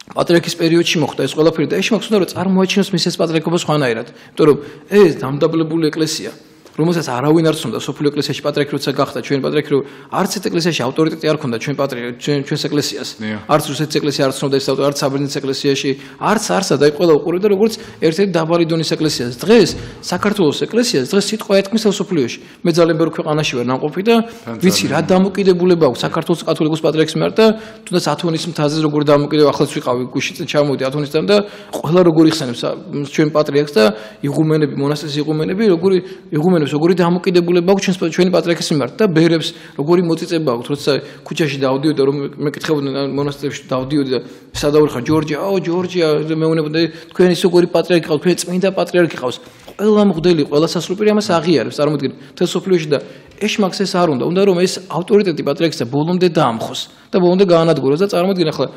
პატრიარქის პერიოდში მოხდა ეს ყველაფერი და ეს მაქვს უნდა რომ წარმოაჩინოს მის ეს პატრიარქობა სხვანაირად. იმიტომ რომ ეს დამდაბლებული ეკლესია, რომელსაც არავინ არ ცნობდა სოფლიო ეკლესიაში პატრიარქი როცა გახდა, ჩვენ პატრიარქი რო არც ერთ ეკლესიაში ავტორიტეტი არ ქონდა ჩვენ ჩვენს ეკლესიას. არც რუსეთის ეკლესია არ ცნობდა ეს ავტორიტეტი, არც საბერძნეთის ეკლესიაში, არც და ყველა უყურებდა როგორც ერთ-ერთი დაბალი დონის ეკლესიას. დღეს საქართველოს ეკლესიას დღეს სიტყვა ეთქმის სოფლიოში. მე ძალიან ბევრ ქვეყანაში ვარ ნამყოფი და ვიცი რა დამოკიდებულება აქვს საქართველოს კათოლიკოს პატრიარქის მიერ და თუნდაც ათონის მთაზე როგორ დამოკიდებულება, ახლა ვიყავი გუშინ ჩამოვიდი ათონისთან და ყველა როგორ იხსენებს ჩვენ პატრიარქს და იღუმენები, მონასტრის იღუმენები, როგორი დამოკიდებულება აქვს ჩვენი პატრიარქის მიმართ და ბერებს როგორი მოწიწება აქვს, როცა ქუჩაში დავდიოდა რომ მეკითხებოდნენ მონასტრებში დავდიოდი და სადავარ ხარ ჯორჯია მეუბნებოდნენ თქვენ ის როგორი პატრიარქი ყავს, თქვენ წმინდა პატრიარქი ყავს. ყველა მღვდელი, ყველა სასულიერო პირი ამას აღიარებს, წარმოიდგინეთ მთელ სოფლიოში და ეშმაკს ეს არ უნდა რომ ეს ავტორიტეტი პატრიარქისა ბოლომდე დაამხოს და ბოლომდე გაანადგუროს და წარმოიდგინე ახლა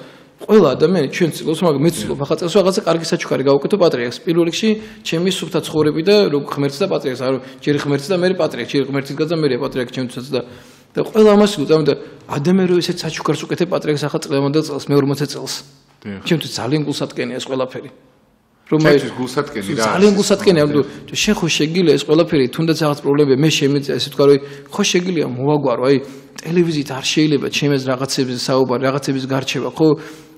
ყველა ადამიანი ჩვენ ცდილობს, მაგრამ მეც ვცდილობ ახლა წელს რაღაცა კარგი საჩუქარი გავუკეთო პატრიარქს. პირველ რიგში ჩემი სუფთა ცხოვრები და ღმერთს და პატრიარქს, არა ჯერ ღმერთს და მე პატრიარქს, ჯერ ღმერთის გადა მე პატრიარქი ჩემთვისაც და ყველა ამას ვუწევ და ადამიანი რო ესეთ საჩუქარს უკეთებ პატრიარქს ახლა წლევანდელ წელს მე 40 წელს. ჩემთვის ძალიან გულსატკენია ეს ყველაფერი. რომ გულსატკენი რა ძალიან გულსატკენია შენ ხო შეგიძლია ეს ყველაფერი თუნდაც რაღაც პრობლემები მე შემიძლია ესე თქვა რომ ხო შეგიძლია მოვაგვარო აი ტელევიზიით არ შეიძლება ჩემს რაღაცებზე საუბარი რაღაცების გარჩევა ხო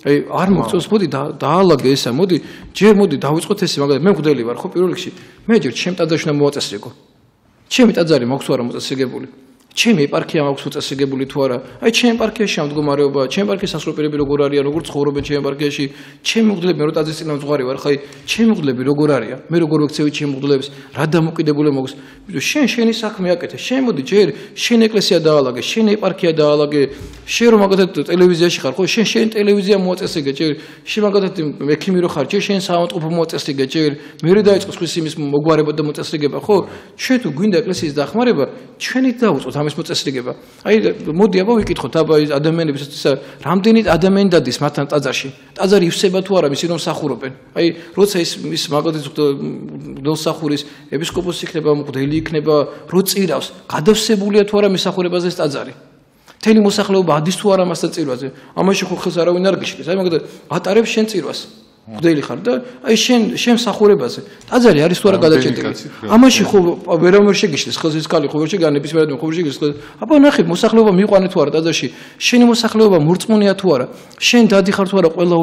აი არ მოგწონს მოდი დაალაგე ესა მოდი ჯერ მოდი დავიწყოთ ესე მაგალითად მე მღვდელი ვარ ხო პირველ რიგში მე ჯერ ჩემ ტაძარში უნდა მოვაწესრიგო ჩემი ტაძარი მაქვს თუ არა მოწესრიგებული ჩემი ეპარქია მაქვს მოწესრიგებული თუ არა აი ჩემი ეპარქიაში ამ მდგომარეობა ჩემი ეპარქიის სასწრაფოები როგორ არიან როგორ ცხოვრობენ ჩემი ეპარქიაში ჩემი მღვდლები მე რო ტაძრის წინა მძღვარი ვარ ხაი ჩემი მღვდლები როგორ არიან მე როგორ ვექცევი ჩემი მღვდლებს რა დამოკიდებულება მაქვს შენი საქმე აკეთე შენ მოდი ჯერ შენ ეკლესია დაალაგე შენ ეპარქია დაალაგე შენ რომ მაგათად ტელევიზიაში ხარ ხო შენ ტელევიზია მოაწესრიგე ჯერ შენ მაგათად ექიმი რო ხარ ჯერ შენ საავადმყოფო მოაწესრიგე ჯერ მე დაიწყო ხვის იმის მოგვარება და მოწესრიგება ხო ჩვენ თუ გვინდა ეკლესიის დახმარება ჩვენით დავუწყოთ ამის მოწესრიგება. აი მოდი აბა ვიკითხოთ აბა ადამიანების რამდენი ადამიანი დადის მათთან ტაძარში. ტაძარი ივსება თუ არა მისი რომ მსახურობენ. აი როცა ის მაგალითად მღვდელსახურის ეპისკოპოსი იქნება, მღვდელი იქნება, რო წირავს, გადავსებულია თუ არა მსახურებაზე ტაძარი. თელი მოსახლეობა ადის თუ არა მასთან წირვაზე. ამაში ხო ხელს არავინ არ გიშლის. აი მაგალითად ატარებს შენ წირვას. მღვდელი ხარ და აი შენ მსახურებაზე ტაძარი არის თუ არა გადაჭედილი ამაში ხო ვერავინ შეგიშლის ხელს ის კალი ხო ვერ შეგანების მერად ხო ვერ შეგიშლის აბა ნახე მოსახლეობა მიყვანე თუ არა ტაძარში შენი მოსახლეობა მურწმუნეა თუ არა შენ დადიხარ თუ არა ყველა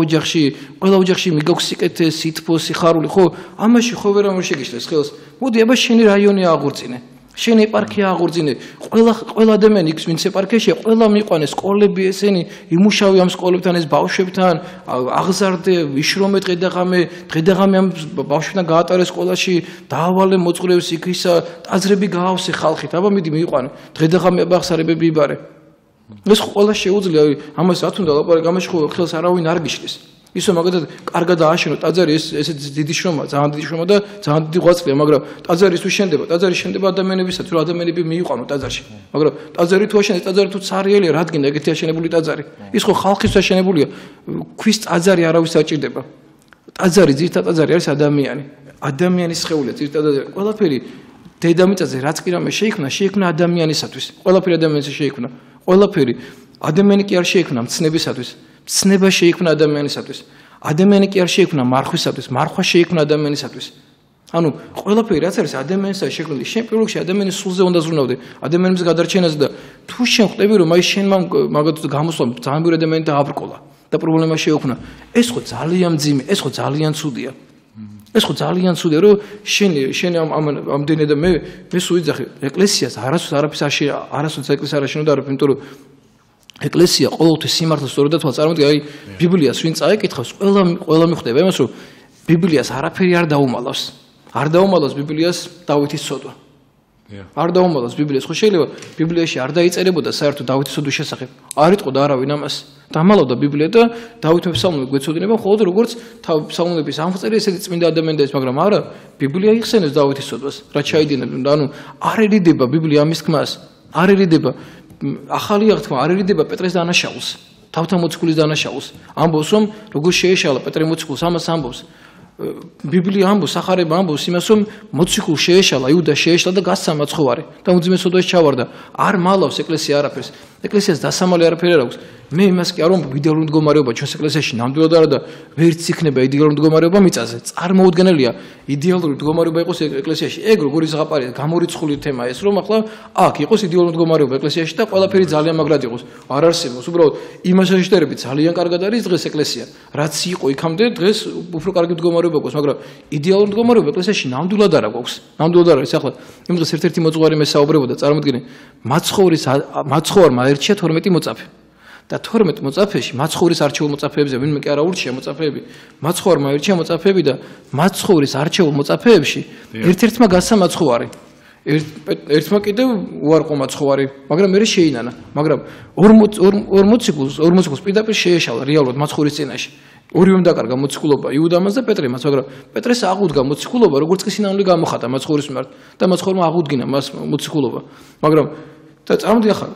ოჯახში მიგაქვს სიკეთე სითბო სიხარული ხო ამაში ხო ვერავინ შეგიშლის ხელს მოდი აბა შენი რაიონი აღურძინე შენ ეპარქია აღურძინე ყველა ადამიანი იქ ვინც ეპარქიაშია ყველა მიყვანე სკოლები ესენი იმუშავე ამ სკოლებთან ეს ბავშვებთან აღზარდე ვიშრომე დღედაღამე ამ ბავშვებთან გაატარე სკოლაში დაავალე მოწყვლევს იქ ისა ტაძრები გაავსე ხალხით აბა მიდი მიყვანე დღედაღამე აღსარებები იბარე ეს ყველა შეუძლია ამას რა თუნდა ლაპარაკი ამაში ხო ხელს არავინ არ გიშლის ისო მაგათად კარგად ააშენო ტაძარი ეს დიდი შრომა ძალიან დიდი შრომა და ძალიან დიდი ღვაწლია მაგრამ ტაძარი თუ შენდება ტაძარი შენდება ადამიანებისათვის რომ ადამიანები მიიყვანო ტაძარში მაგრამ ტაძარი თუ აშენეს ტაძარი თუ ცარიელია რადგან ეგეთი აშენებული ტაძარი ის ხო ხალხის აშენებულია ქვის ტაძარი არავის საჭირდება ტაძარი ძირითადად ტაძარი არის ადამიანის სხეულია ძირითადად ყველაფერი დედამიწაზე რაც კი რამე შეიქმნა ადამიანისათვის ყველაფერი ადამიანის შეიქმნა ყველაფერი ადამიანი კი არ შეიქმნა მცნებისათვის ცნება შეიქმნა ადამიანისათვის. ადამიანი კი არ შეიქმნა მარხვისათვის, მარხვა შეიქმნა ადამიანისათვის. ანუ ყველაფერი რაც არის ადამიანისათვის შექმნილი, შენ პირველ რიგში ადამიანის სულზე უნდა ზრუნავდე, ადამიანის გადარჩენაზე და თუ შენ ხვდები რომ აი შენ მაგათაც გამოსვლა ძალიან ბევრი ადამიანი დააბრკოლა და პრობლემა შეექმნა. ეს ხო ძალიან მძიმე, ეს ხო ძალიან ცუდია. ეს ხო ძალიან ცუდია რომ შენ ამდენი და მე სულ ვიძახი ეკლესიას არასოდეს ეკლესია არ აშენო და არა იმიტომ რომ ეკლესია ყოველთვის სიმართლეს სწორად წარმოდგა აი ბიბლიას ვინ წაეკითხავს ყველა მიხვდება იმას რომ ბიბლიას არაფერი არ დაუმალავს ბიბლიას დავითის ცოდვა არ დაუმალავს ბიბლიას ხო შეიძლება ბიბლიაში არ დაიწერებოდა საერთოდ დავითის ცოდვის შესახებ არ იტყოდა არავინ ამას დამალავდა ბიბლია და დავითის ფსალმუნები გვეცოდინება მხოლოდ როგორც ფსალმუნების ამღწერი ესეთი წმინდა ადამიანები ეს მაგრამ არა ბიბლია იხსენებს დავითის ცოდვას რაც ჩაიდინებდა ანუ არ ერიდება ბიბლია ამის თქმას არ ერიდება ახალი აღთქმა არ ერიდება პეტრეს დანაშაულს თავთა მოციქულის დანაშაულს ამბობს რომ როგორ შეეშალა პეტრე მოციქულს ამას ამბობს ბიბლია ამბობს სახარება ამბობს იმას რომ მოციქულს შეეშალა იუდა შეეშალა და გასცა მაცხოვარი და უძიმესოდვას ჩავარდა არ მალავს ეკლესია არაფერს ეკლესიას დასამალი არაფერი არ აქვს მე იმას კი არ ვამბობ იდეალური მდგომარეობა ჩვენს ეკლესიაში ნამდვილად არა და ვერც იქნება იდეალური მდგომარეობა მიწაზე წარმოუდგენელია იდეალური მდგომარეობა იყოს ეკლესიაში ეგ როგორი ზღაპარია გამორიცხული თემა ეს რომ ახლა აქ იყოს იდეალური მდგომარეობა ეკლესიაში და ყველაფერი ძალიან მაგრად იყოს არ არსებობს უბრალოდ იმას შეშტერები ძალიან კარგად არის დღეს ეკლესია რაც იყო იქამდე დღეს უფრო კარგი მდგომარეობა გვაქვს მაგრამ იდეალური მდგომარეობა ეკლესიაში ნამდვილად არა გვაქვს ნამდვილად არ არის ახლა იმ დღეს ერთ-ერთი მოძღვარი მე საუბრებოდა წარმოიდგინე მაცხოვარმა ერჩია 12 მოწაფე და 12 მოწაფეში მაცხოვრის არჩეულ მოწაფეებზე ვინმე კი არა ურჩია მოწაფეები მაცხოვარმა ერჩია მოწაფეები და მაცხოვრის არჩეულ მოწაფეებში ერთ-ერთმა გასცა მაცხოვარი ერთმა კიდევ უარყო მაცხოვარი მაგრამ მე შეინანა მაგრამ ორ მოციქულს პირდაპირ შეეშალა რეალურად მაცხოვრის წინაშე ორივემ დაკარგა მოციქულობა იუდამას და პეტრემაც მაგრამ პეტრეს აღუდგა მოციქულობა როგორც კი სინამდვილე გამოხატა მაცხოვრის მიმართ და მაცხოვრმა აღუდგინა მას მოციქულობა მაგრამ და წარმოიდგინე ახლა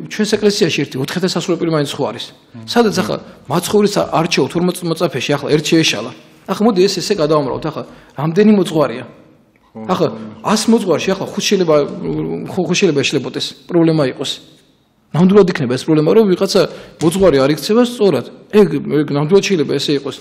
ჩვენს ეკლესიაში ერთი 4 სასულიერო მაინც ხო არის სადაც ახლა მაცხოვრის არჩეულ 12 მოწაფეში ახლა ერთ შეეშალა ახლა მოდი ესე გადავამრავთ ახლა რამდენი მოძღვარია ახლა 100 მოძღვარში ახლა 5 შეიძლება შელებოდეს პრობლემა იყოს ნამდვილად იქნება ეს პრობლემა რომ ვიღაცა მოძღვარი არ იქცევა სწორად ეგ ნამდვილად შეიძლება ესე იყოს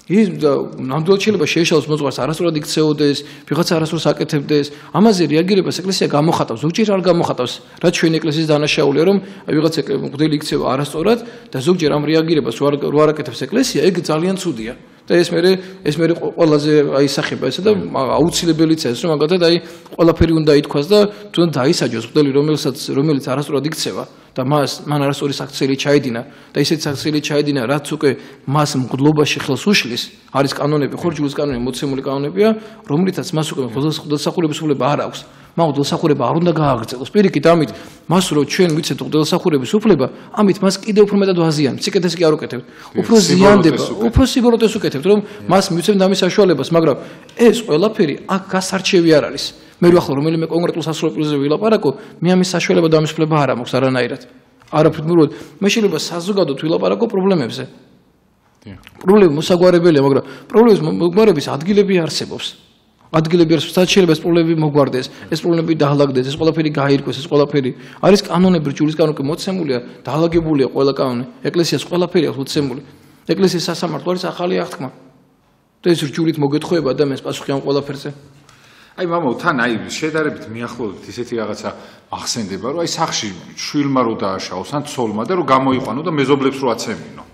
ის ნამდვილად შეიძლება შეეშალოს მოძღვარს არასდროს იქცეოდეს, ვიღაცა არასდროს აკეთებდეს. ამაზე რეაგირებას ეკლესია გამოხატავს, ზოგჯერ არ გამოხატავს. რაც ჩვენი ეკლესიის დანაშაულია, რომ ვიღაცა მღვდელი იქცევა არასწორად და ზოგჯერ ამ რეაგირებას რო არ აკეთებს ეკლესია, ეგ ძალიან ცუდია. და ეს მე ყველაზე აისახება ესა და აუცილებელიც ეს რომ მაგალითად ყველაფერი უნდა ითქვას და თუნდაც დაისაჯოს მღვდელი რომელიც არასწორად იქცევა და მან არასწორი საქციელი ჩაედინა და ისეთი საქციელი ჩაედინა რაც უკვე მას მღვდლობაში ხელს უშლის არის კანონები ხორჯულის კანონი მოცემული კანონებია რომლითაც მას უკვე მღვდელსახურების უფლება არ აქვს მაგ მღვდელსახურება არ უნდა გააგრძელოს პირიქით ამით მას რო ჩვენ ვიცეთ მღვდელსახურების უფლება ამით მას კიდევ უფრო მეტად ვაზიანებთ სიკეთეს კი არ უკეთებთ უფრო ზიანდება უფრო სიბოროტეს უკეთებთ რომ მას მივცემთ ამის საშუალებას მაგრამ ეს ყველაფერი აქ გასარჩევი არ არის მე რო ახლა რომელიმე კონკრეტულ სასწავლებლზე ვილაპარაკო მე ამის საშუალება და ამის უფლება არ მაქვს არანაირად არაფრით მე შეიძლება საზოგადოდ ვილაპარაკო პრობლემებზე პრობლემა მოსაგვარებელია მაგრამ პრობლემის მოგვარების ადგილები არსებობს ადგილები არის სადაც შეიძლება ეს პრობლემები მოგვარდეს ეს პრობლემები დაალაგდეს ეს ყველაფერი გაირკვეს ეს ყველაფერი არის კანონები ჯურის კანონი მოცემულია დაალაგებულია ყველა კანონი ეკლესიას ყველაფერი აქვს მოცემული ეკლესიის სასამართლო არის ახალი აღთქმა და ეს ჯურით მოგეთხოვება ადამიანს პასუხი ამ ყველაფერზე აი მამო თან აი შედარებით მიახლოვებით ისეთი რაღაცა ახსენდება რომ აი სახში შვილმა რო დააშაოს ან ცოლმა და რომ გამოიყვანო და მეზობლებს რო აცემინო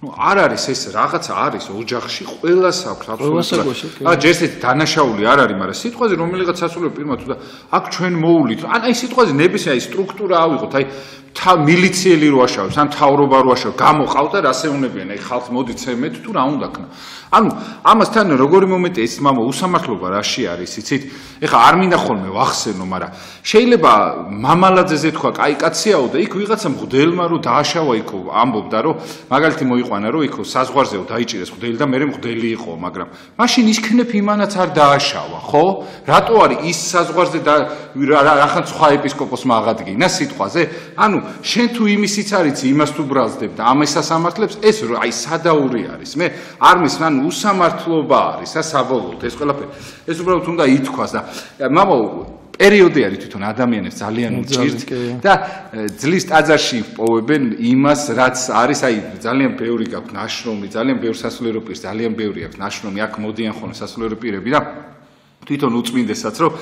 ну არ არის ეს რაღაცა არის ოჯახში ყველას აქვს აბსოლუტურად აა ჯერჯერობით დანაშაული არ არის მაგრამ სიტყვაზე რომელიღაც სასულიერო პირმა თუ და აქ ჩვენ მოულით ან აი სიტყვაზე ნებისმიერი სტრუქტურა ავიღოთ აი მილიციელი რო აშავებს ან მთავრობა რო აშავებს გამოყავთ და რასეუნებიან აი ხალხი მოდით ცემეთ თუ რა უნდა ქნა ანუ ამასთან როგორი მომენტია ის მამა უსამართლობა რაში არის იცით ეხა არ მინდა ხოლმე ვახსენო მაგრამ შეიძლება მამალაძეზე თქვა კაი კაციაო და იქ ვიღაცა მღვდელმა რო დააშავა იქ ამბობდა რომ მაგალითი მოიყვანა რომ იქ საზღვარზეო დაიჭირეს მღვდელი და მე მღვდელი იყო მაგრამ მაშინ ისქნებ იმანაც არ დააშავა ხო რატო არის ის საზღვარზე და რახან სხვა ეპისკოპოსმა აღადგინა სიტყვაზე ანუ შენ თუ იმისიც არიცი იმას თუ ბრალსდებ და ამას სასამართლებს ეს აი სადაური არის მე არ მის ანუ უსამართლობა არის საბოლოოდ ეს ყველაფერი ეს უბრალოდ უნდა ითქვას და მამო პერიოდი არის თვითონ ადამიანებს ძალიან უჭირთ და ძლის ტაძარში პოვებენ იმას რაც არის აი ძალიან ბევრი გაქვს ნაშრომი ძალიან ბევრი სასულიერო პირს ძალიან ბევრი აქვს ნაშრომი აქ მოდიან ხოლმე სასულიერო პირები და თვითონ უწმინდესაც რომ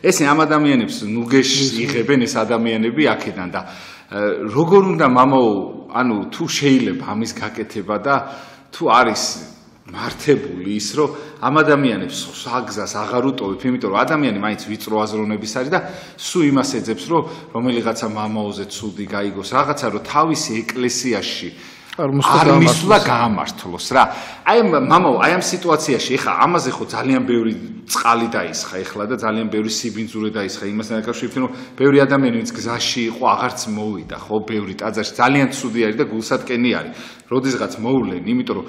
ესე ამ ადამიანებს ნუგეშს იღებენ ეს ადამიანები აქედან და როგორ უნდა მამო ანუ თუ შეიძლება ამის გაკეთება და თუ არის მართებული ის რომ ამ ადამიანებს საგზას აღარ უტოვებ იმიტომ რომ ადამიანი მაინც ვიწრო აზროვნების არის და სულ იმას ეძებს რომ რომელიღაცა მამაოზე ცუდი გაიგოს რაღაცა რომ თავისი ეკლესიაში არ მისვლა გაამართლოს რა აი მამაო აი ამ სიტუაციაში ეხა ამაზე ხო ძალიან ბევრი წყალი დაისხა ეხლა და ძალიან ბევრი სიბინძურე დაისხა იმასთან დაკავშირებით რომ ბევრი ადამიანი ვინც გზაში იყო აღარც მოვიდა ხო ბევრი ტაძარში ძალიან ცუდი არის და გულსატკენი არის როდესღაც მოვლენ იმიტომ რომ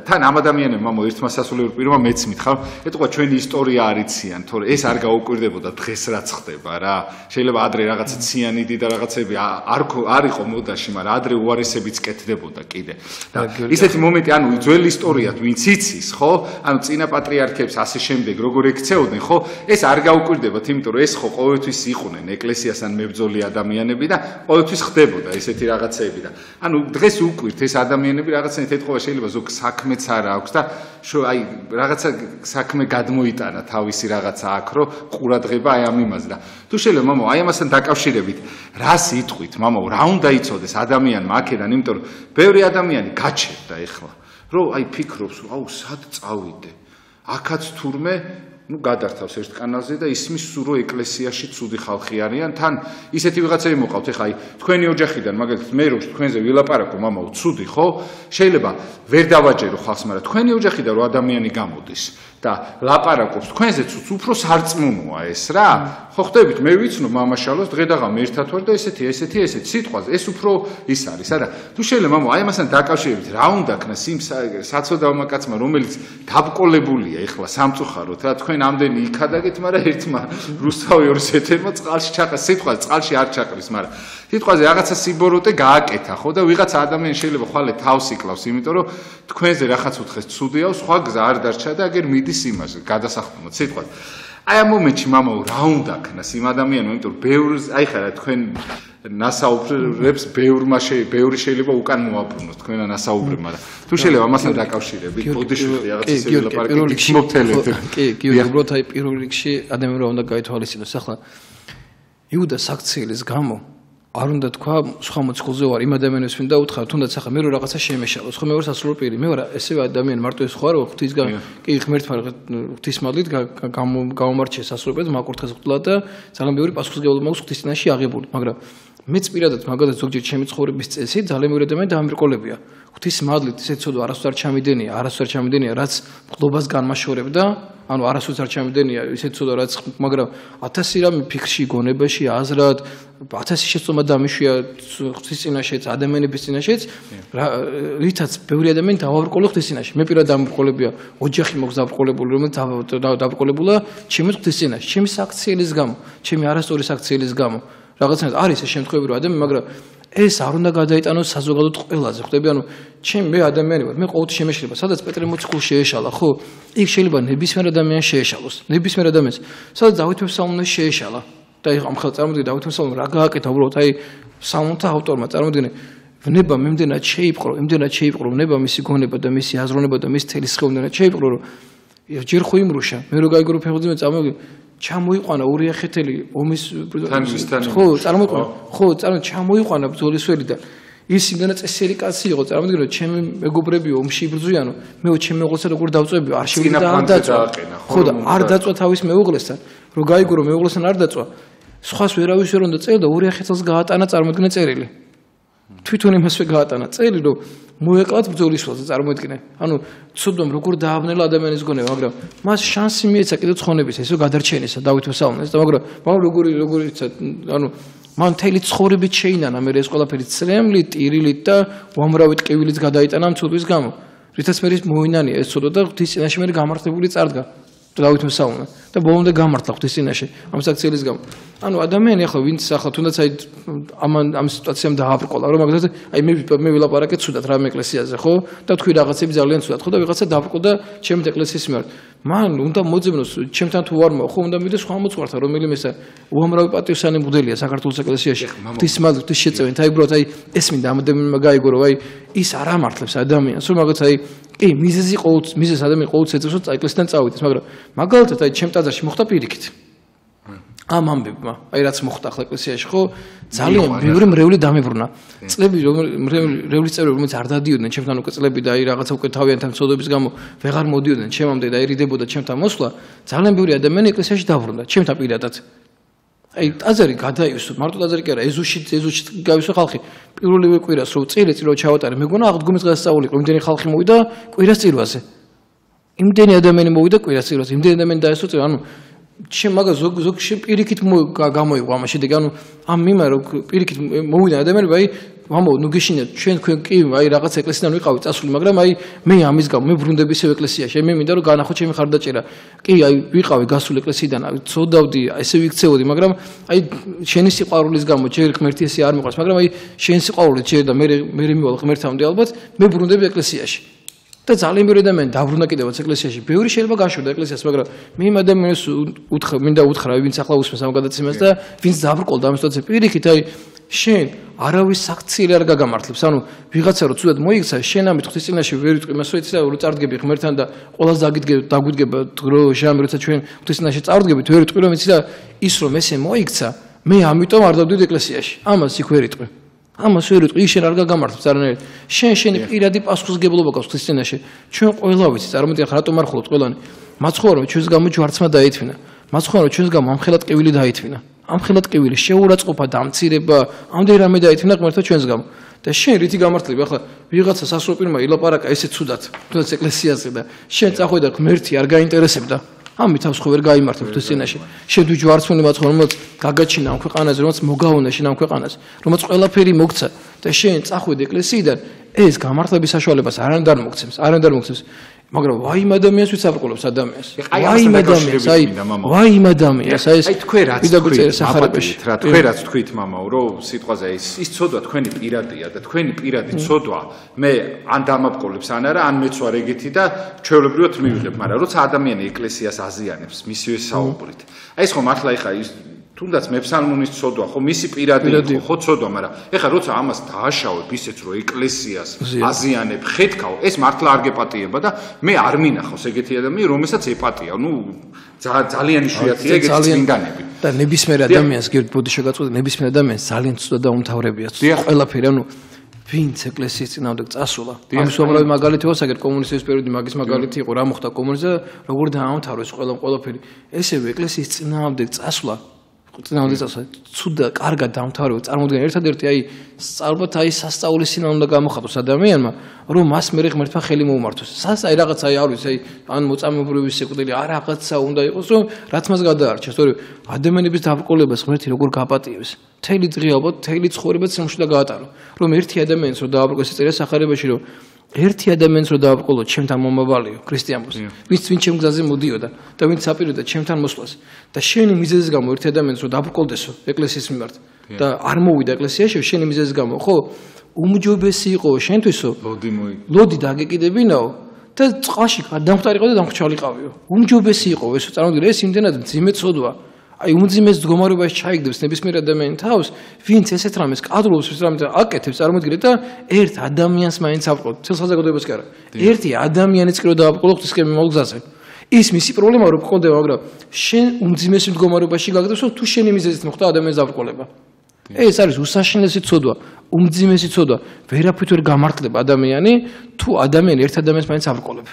თან ამ ადამიანებმა მამო ერთმა სასულიერო პირმა მეც მითხარ ეტყვა ჩვენი ისტორია არიციან თორე ეს არ გაუკვირდებოდა დღეს რაც ხდება რა შეიძლება ადრე რაღაცა ციანიდი და რაღაცები არ იყო მოდაში მაგრამ ადრე უარესებიც კეთდებოდა კიდე და ისეთი მომენტი ანუ ძველი ისტორია ვინც იცის ხო ანუ წინა პატრიარქებს ასე შემდეგ როგორ ექცეოდნენ ხო ეს არ გაუკვირდებათ იმიტომ რომ ეს ხო ყოველთვის იყვნენ ეკლესიასთან მებრძოლი ადამიანები და ყოველთვის ხდებოდა ესეთი რაღაცეები და ანუ დღეს უკვირთ ეს ადამიანები რაღაცნაირად ეთქობა შეიძლება ზოგ საქმეც არ აქვს და აი რაღაცა საქმე გადმოიტანა თავისი რაღაცა აქ რომ ყურადღება აი ამ იმაზე და თუ შეიძლება მამო აი ამასთან დაკავშირებით რას იტყვით მამო რა უნდა იცოდეს ადამიანმა აქედან იმიტომ რომ ბევრი ადამიანი გაჩერდა ეხლა რომ აი ფიქრობს რომ აუ სად წავიდე აქაც თურმე ну გადართავს ერთ კანალზე და ისმის სურო ეკლესიაში ცუდი ხალხი არიან თან ისეთი ვიღაცები მოყავთ ეხა აი თქვენი ოჯახიდან მაგალითად მე რომ თქვენზე ვილაპარაკო მამაო ცუდი ხო შეიძლება ვერ დავაჯერო ხალხს მაგრამ თქვენი ოჯახიდან რო ადამიანი გამოდის და ლაპარაკობს თქვენზეც უფრო სარწმუნოა ეს რა ხო ხდებით მე ვიცნობ მამაშალოს დღედაღამ ერთად ვარ და ესეთი სიტყვაზე ეს უფრო ის არის არა თუ შეიძლება მამო აი ამასთან დაკავშირებით რა უნდა ქნას იმ საცოდავმა კაცმა რომელიც დაბკოლებულია ეხლა სამწუხაროდ რა თქვენ ამდენი იქადაგეთ მაგრამ ერთმა რუსთავი ორს ეთერმა წყალში ჩაყრა სიტყვაზე წყალში არ ჩაყრის მაგრამ სიტყვაზე რაღაცა სიბოროტე გააკეთა ხო და ვიღაცა ადამიანი შეიძლება ხვალე თავს იკლავს იმიტომ რომ თქვენზე რაღაც უთხეს ცუდიაო სხვა გზა არ დარჩა და აგერ მიდის იმას გადასახდომად სიტყვაზე აი ამ მომენტში მამაო რა უნდა ქნას იმ ადამიანო, იმიტომ რომ ბევრი აი ხარა თქვენ ნასაუბრებს ბევრი შეიძლება უკან მოაბრუნოს თქვენ ნასაუბრებმა და თუ შეიძლება ამასთან დაკავშირებით ბოდიშვილი რაღაც ისე ვილაპარაკეთ მოგთელეთ. კი, უბრალოდ აი პირველ რიგში ადამიანმა უნდა გაითვალისწინოს. ახლა იუდა საქციელის გამო არ უნდა თქვა სხვა მოციქულზე ვარ იმ ადამიანებს ვინ დაუთხარ თუნდაც ახლა მე რო რაღაცა შემეშალოს ხო მე ვარ სასრულო პირი მე ვარ ესევე ადამიანი მარტო ეს ხო არა ღვთისგან კი ღმერთმა ღვთისმადლით გამომარჩიე სასრულო პირად მაკურთხეს ღვთლად და ძალიან ბევრი პასუხისმგებლობა მაქვს ღვთის წინაშე აღებული მაგრამ მეც პირადად მაგალითად ზოგჯერ ჩემი ცხოვრების წესი ძალიან ბევრი ადამიანი დაამრყოლებია ღვთის მადლით ისეთ ცოდვა არასდროს არ ჩამიდენია რაც მყლობას განმაშორებდა ანუ არასდროს არ ჩამიდენია ისეთ ცოდვა რაც მაგრამ 1000 რამე ფიქრში გონებაში აზრად 1000 შეცდომა დამიშვია ღვთის წინაშეც ადამიანების წინაშეც რითაც ბევრი ადამიანი დავაბრკოლო ღვთის წინაშე მე პირადად დამბრკოლებია ოჯახი მაქვს დაბრკოლებული რომელიც დაბრკოლებულა ჩემი ღვთის წინაშე ჩემი საქციელის გამო ჩემი არასწორი საქციელის გამო რაღაცნაირად არის ეს შემთხვევები რომ ადამიანი მაგრამ ეს არ უნდა გადაიტანოს საზოგადოებრივ ყველაზე ხვდები ანუ მე ადამიანი ვარ მე ყოველთვის შემეშლება სადაც პეტრე მოციქული შეეშალა ხო იქ შეიძლება ნებისმიერ ადამიანს შეეშალოს ნებისმიერ ადამიანს სადაც დავით მესალმონე შეეშალა და ამ ხელ წარმოიდგინე დავით მესალმონე რა გააკეთა უბრალოდ აი სამონთა ავტორმა წარმოიდგინე ნება მიმდენად შეიპყრო ნება მისი გონება და მისი აზროვნება და მისი თელი სხეულიდან შეიპყრო რომ ჯერ ხო იმრუშა მე რო გაიგო რომ ფეხბურთზე წამოვიდი ჩამოიყვანა ურიახეთელი ომის ჩამოიყვანა ბრძოლისველი და ის იმდანა წესიერი კაცი იყო წარმოიდგინე რომ ჩემი მეგობრები ომში იბრძვიანო მე ჩემი მეუღლესთან როგორ დავწვევი არ შევიდა არ დაწვა ხო და არ დაწვა თავის მეუღლესთან რომ გაიგო რომ მეუღლესთან არ დაწვა სხვას ვერავის ვერ უნდა წერდა ურიახეთელს გაატანა წარმოიდგინე წერილი თვითონ იმასვე გაატანა წელი რომ მოეკლათ ბრძოლისველზე წარმოიდგინე ანუ ცუდომ როგორ დააბნელა ადამიანის გონება მაგრამ მას შანსი მიეცა კიდევ ცხონების ესო გადარჩენისა დავით მესალმონეს და მაგრამ როგორი ანუ მან მთელი ცხოვრებით შეინანა მე ეს ყველაფერი წრემლით ტირილით და უამრავი ტკივილით გადაიტანა ცუდვის გამო რითაც მე მოინანია ეს ცოდვა და ღვთის წინაშე მე გამართლებული წარდგა დავით მესალმონე და ბოლომდე გამართლა ღვთის წინაშე ამ საქციელის გამო ანუ ადამიანი ახლა ვინც ახლა თუნდაც აი ამ სიტუაციამ დააბრკოლა რომ მაგალითად აი მე ვილაპარაკე ცუდად რამე ეკლესიაზე ხო და თქვი რაღაცები ძალიან ცუდად ხო და ვიღაცა დააბრკოდა ჩემი ეკლესიის მიმართ მან უნდა მოძებნოს ჩემთან თუ არ ხო უნდა მიდეს სხვა მოწყვართან რომელიმესა უამრავი პატივსანი მღვდელია საქართველოს ეკლესიაში ღვთისმადლით შეწევენ აი უბრალოდ აი ეს მინდა ამ ადამიანმა გაიგო რომ აი ის არ ამართლებს ადამიანს რომ მაგალითად აი კი მიზეზი ადამიანი ყოველთვის ეძებს რომ ეკლესიიდან წავიდეს მაგრამ მაგალითად აი ჩემ ტაძარში მოხდა პირიქით ამ ამბებმა აი რაც მოხდა ახლა ეკლესიაში ხო ძალიან ბევრი მრევლი დამებრუნა წლები მრევლის წევრები რომელიც არ დადიოდნენ ჩემთან უკვე წლები და აი რაღაცა უკვე თავიანთან ცოდვების გამო ვეღარ მოდიოდნენ ჩემამდე და ერიდებოდა ჩემთან მოსვლა ძალიან ბევრი ადამიანი ეკლესიაში დაბრუნდა ჩემთან პირადად აი ტაძარი გადაივსო მარტო ტაძარი კი არა ეზოში გავისვა ხალხი პირველივე კვირას რომ წილო ჩავატარე მეგონა აღდგომის დღესასწაული იყო იმდენი ხალხი მოვიდა კვირას წირვაზე იმდენი ადამიანი მოვიდა კვირას წირვაზე იმდენი ადამიანი დაესწრო წირვა ანუ ჩემ მაგა ზოგ პირიქით გამოიყო ამ შედეგი ანუ ამ მიმარო პირიქით მოვიდა ადამიანები აი მამო ნუ გიშინეთ თქვენ კი აი რაღაც ეკლესიიდან ვიყავით წასული მაგრამ აი მე ამის გამო მე ბრუნდები ისევ ეკლესიაში მე მინდა რომ განახო ჩემი ხარდაჭერა კი აი ვიყავი გასული ეკლესიიდან წოდავდი ესე ვიქცეოდი მაგრამ აი შენი სიყვარულის გამო ჯერ ღმერთი ესე არ მიყვარს მაგრამ აი შენი სიყვარული ჯერ და მე მივალ ღმერთამდე ალბათ მე ბრუნდები ეკლესიაში და ძალიან ბევრი ადამიანი დაბრუნდა კიდევაც ეკლესიაში. ბევრი შეიძლება გაშვება ეკლესიას, მაგრამ მე იმ ადამიანს მინდა უთხრა, ვინც ახლა უსმენს ამ გადაცემას და ვინც დაბრკოლდა ამ სიტუაციაზე. პირიქით, აი შენ არავის საქციელი არ გაგამართლებს. ანუ ვიღაცა რო ცუდად მოიქცა, შენ ამით ღვთის წინაშე ვერ ვიტყვი, მასო იცი რა, რო წარდგები ღმერთთან და ყველას დაგვიდგება დრო ჟამი, როცა ჩვენ ღვთის წინაშე წარდგებით, ვერ ვიტყვი რომ იცი რა, ის რომ ესე მოიქცა, მე ამიტომ არ დავდივდი ეკლესიაში. ამას იქ ვერ ვიტყვი. ამას ვერ ვიტყვი, შენ არ გაგამართლებს არანაირად. შენი პირადი პასუხისმგებლობა გაქვს ღვთის წინაშე. ჩვენ ყველა ვიცით, წარმოვიდგინეთ, რატომ არ ხოლოთ ყველანი. მაცხოვრო ჩვენს გამო ჯვარცმა დაითვინა. მაცხოვრო ჩვენს გამო ამხელად ტკივილი დაითვინა. ამხელად ტკივილი შეურაცხყოფა, დამცირება, ამდენი რამე დაითვინა ღმერთო ჩვენს გამო. და შენ რითი გამართლები? ახლა ვიღაცა სასრულო პირმა ილაპარაკა ესე ცუდად, თუნდაც ეკლესიაზე და შენ წახვედა ღმერთი არ გაინტერესებდა. ამით თავს ხო ვერ გაიმართებ ღვთის წინაშე. შენ თუ ჯვარცმული მაცხოვრო რომელიც გაგაჩინა ამ ქვეყანაზე, რომელიც მოგაუნა შენ ამ ქვეყანას, რომელიც ყველაფერი მოგცა და შენ წახვედი ეკლესიიდან, ეს გამართლების საშუალებას არანაირად მოგცემს. მაგრამ ვაი იმ ადამიანს ვიც აბრკოლებს ადამიანს. ვაი იმ ადამიანს, ვაი იმ ადამიანს, აი თქვენ რაც ახარებაში რა თქვენ რაც თქვით მამაო, რომ სიტყვაზე ის ცოდვა თქვენი პირადია და თქვენი პირადი ცოდვა მე ან დამაბკოლებს ან არა, ან მეც ვარ ეგეთი და ჩვეულებრივად მივიღებ, მაგრამ როცა ადამიანი ეკლესიას აზიანებს მისივე საუბრით. აი ეს ხო მართლა ეხა ის თუნდაც მეფსალმუნის ცოდვა ხო მისი პირადი ხო ცოდვა, მაგრამ ეხა როცა ამას დააშავებ ისეც რომ ეკლესიას აზიანებ, ხეთქავ, ეს მართლა არ გეპატიება და მე არ მინახავს ეგეთი ადამიანი, რომელსაც ეპატია. ნუ ძალიან იშვიათია ეგეთი წმინდანები. და ნებისმიერ ადამიანს გირდ ბოდიშა გაწყვეტ, ნებისმიერ ადამიანს ძალიან ცუდა დაუმთავრებია. ყველაფერი, ანუ ვინც ეკლესიის წინააღმდეგ წასულა. ამის უამრავი მაგალითი ვასაგებ, კომუნისტების პერიოდი მაგის მაგალითი იყო, რა მოხდა კომუნიზმზე, როგორ დაამთავრეს ყველაფერი. ესევე ეკლესიის წინააღმდეგ წასულა წინააღმდეგ წასულა ცუდა, კარგად დამთავრება. წარმოუდგენ ერთადერთი აი სწავლობთ აი სასწაულის სინა უნდა გამოხატოს ადამიანმა, რომ მას მე ღმერთმა ხელი მოუმართოს. აი რაღაცა აი არ ვიცი, აი ან მოწამეობრივი სიკვდილი, არ რაღაცა უნდა იყოს, რომ რაც მას გადაარჩეს, თორემ ადამიანების დაბრკოლებას ღმერთი როგორ გაპატიებს. მთელი დღე ალბათ, მთელი ცხოვრება ცემში და გაატარო. რომ ერთი ადამიანს რომ დააბრკოლოს წერია სახარებაში, რომ ერთი ადამიანს რომ დააბრკოლო ჩემთან მომავალიო ქრისტიანს, ვინც ჩემ გზაზე მოდიოდა და ვინც აპირებდა ჩემთან მოსვლას და შენი მიზეზის გამო ერთი ადამიანს რომ დააბრკოლდესო ეკლესიის მიმართ და არ მოვიდა ეკლესიაში შენი მიზეზის გამო, ხო? უმჯობესი იყო შენთვისო. ლოდი დაგეკიდებინაო და წყალში დამხტარიყო და დამხჩალიყავიო. უმჯობესი იყო ესო, წარმოიდგინე ეს იმდენად მძიმე ცოდვა. აი უმძიმეს მდგომარეობაში ჩაიგდებს ნებისმიერ ადამიანს თავს, ვინც ესეთ რამეს კადრობს, ეს რამე აკეთებს, წარმოიდგინეთ და ერთ ადამიანს მაინც აბრკოლებს, ცელ საზოგადოებას კი არა. ერთი ადამიანიც კი რომ დააბრკოლო ღვთისკენ მიმავალ გზაზე. ის მისი პრობლემა რო გქონდება, მაგრამ შენ უმძიმეს მდგომარეობაში გაგდებს, თუ შენი მიზეზით მოხდა ადამიანის დაბრკოლება. ეს არის უსაშინლესი ცოდვა, უმძიმესი ცოდვა. ვერაფრით ვერ გამართლება ადამიანი, თუ ადამიანი ერთ ადამიანს მაინც აბრკოლებს.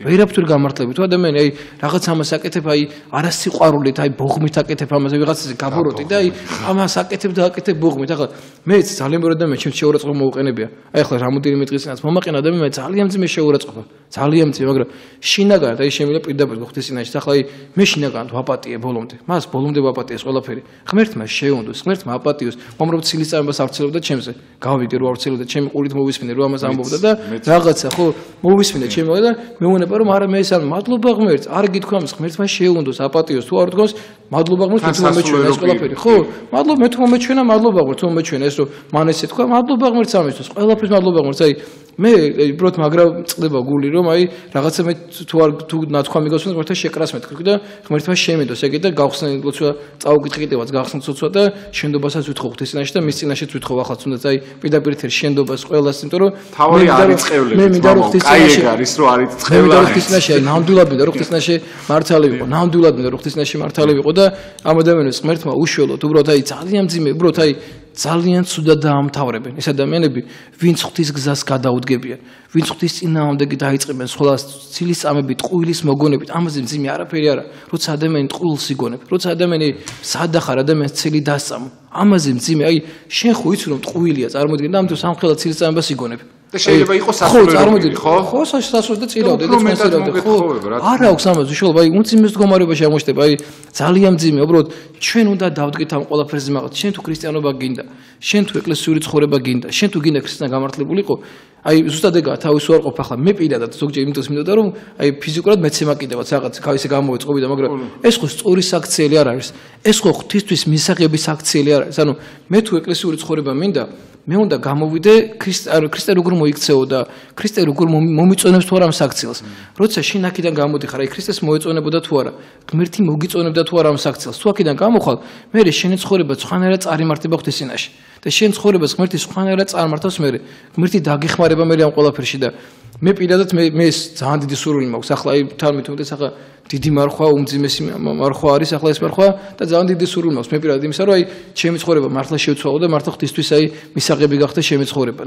ვერაფრით გამართლები თუ ადამიანი აი რაღაც ამას აკეთებ, აი არასიყვარულით, აი ბოღმით აკეთებ ამას, ვიღაცაზე გაბოროტი და აი ამას აკეთებ და აკეთებ ბოღმით. ახლა მეც ძალიან ბევრი ადამიანი ჩემს შეურაცხყოფა მოუყენებია. აი ახლა რამოდენიმე დღის წინაც მომაყენა ადამიანი ძალიან მძიმე შეურაცხყოფა. ძალიან მძიმე, მაგრამ შინაგანად აი შემიძლია პირდაპირ ღვთის წინაშე. ახლა აი მე შინაგანად ვაპატიე ბოლომდე. მას ბოლომდე ვაპატიეს ყველაფერი. ღმერთმა შეუნდოს, ღმერთმა აპატიოს, მომრობ ცილის წამებას არცელობდა ჩემზე. გავიგე რომ არცელობდა ჩემი ყურით მოვისმინე რომ ამას ამბობდა და რაღაცა ხო მოვისმინე ჩემი და მეუნება რომ არა მე ეს არ მადლობა ღმერთს, არ გითქვა ამის ღმერთმა შეუნდოს, აპატიოს, თუ არ თქოს მადლობა ღმერთს თუ მომეჩვენა ეს ყველაფერი, ხო? მადლობა მე თუ მომეჩვენა, მადლობა ღმერთს თუ მომეჩვენა ეს რომ მან ესე თქვა, მადლობა ღმერთს ამისთვის, ყველაფრის მადლობა ღმერთს. აი მე უბრალოდ მაგრა წდება გული რომ აი რაღაცა მე თუ ნათქვა მიგოსვენ ღმერთთან შეკრას მეთქვი და ღმერთმა შემედოს ეგეთ და გავხსნე ლოცვა წაუკითხე კიდევაც გავხსნე ლოცვა და შენდობასაც ვითხოვ ღვთის წინაშე და მის წინაშეც ვითხოვ ახლა თუნდაც აი პირდაპირ ერთ შენდობას ყველას, იმიტომ რომ თავი არის წევლები მე მინდა რომ ღვთის წინაშე არის რომ არის წევლა ღვთის წინაშე აი ნამდვილად მინდა რომ ღვთის წინაშე მართალი ვიყო, ნამდვილად მინდა რომ ღვთის წინაშე მართალი ვიყო და ამ ადამიანებს ღმერთმა უშველოდ უბრალოდ აი ძალიან მძიმე უბრალოდ აი ძალიან ცუდად დაამთავრებენ ეს ადამიანები, ვინც ღვთის გზას გადაუდგებიან, ვინც ღვთის წინააღმდეგ დაიწყებენ სხვას ცილის წამებით, ტყუილის მოგონებით, ამაზე მძიმე არაფერი არა. როცა ადამიანი ტყუილს იგონებ, როცა ადამიანი სადახარ ადამიანს ცილი დასწამო, ამაზე მძიმე, აი შენ ხო იცი რომ ტყუილია, წარმოიდგინე და ამიტომ სამხელად ცილის წამებას იგონებ. და შეიძლება იყოს სასურველი, ხო? ხო, სასურველი და წირავდე და წინასწირავდე, ხო? არ აქვს ამას უშუალოდ, აი უმძიმეს მდგომარეობაში აღმოჩნდება, აი ძალიან მძიმე, უბრალოდ ჩვენ უნდა დავდგეთ ამ ყველაფერზე მაგათ. შენ თუ ქრისტიანობა გინდა, შენ თუ ეკლესიური ცხოვრება გინდა, შენ თუ გინდა ქრისტიან გამართლებულიყო, აი ზუსტად ეგაა თავის უარყოფა. ახლა მე პირადად ზოგჯერ იმიტომ მინდოდა რომ აი ფიზიკურად მეცემა კიდევაც რაღაც თავისი გამოვეწყობი და მაგრამ ეს ხო სწორი საქციელი არ არის. ეს ხო ღვთისთვის მისაღების საქციელი არ არის. ანუ მე თუ ეკლესიური ცხოვრება მინდა, მე უნდა გამოვიდე ქრისტე როგორ მოიქცეო და ქრისტე როგორ მომიწონებს თუ არა ამ საქციელს. როცა შენ აქედან გამოდიხარ, აი ქრისტეს მოეწონებოდა თუ არა, ღმერთი მოგიწონებდა თუ არა ამ საქციელს. თუ აქედან გამოხვალ, მე შენი ცხოვრება სხვანაირად წარიმართება ღვთის წინაშე. და შენ ცხოვრებას ღმერთი სხვანაირად წარმართავს მე. ღმერთი დაგეხმარება მე ამ ყველაფერში და მე პირადად მე ძალიან დიდი სურვილი მაქვს. ახლა აი თან მithundes ახლა დიდი მარხვა, უმძიმესი მარხვა არის ახლა ეს მარხვა და ძალიან დიდი სურვილი მაქვს. მე პირადად იმისა რომ აი ჩემი ცხოვრება მართლა შევცვალო და მართლა ღვთისთვის აი მისაღები გახდა ჩემი ცხოვრება.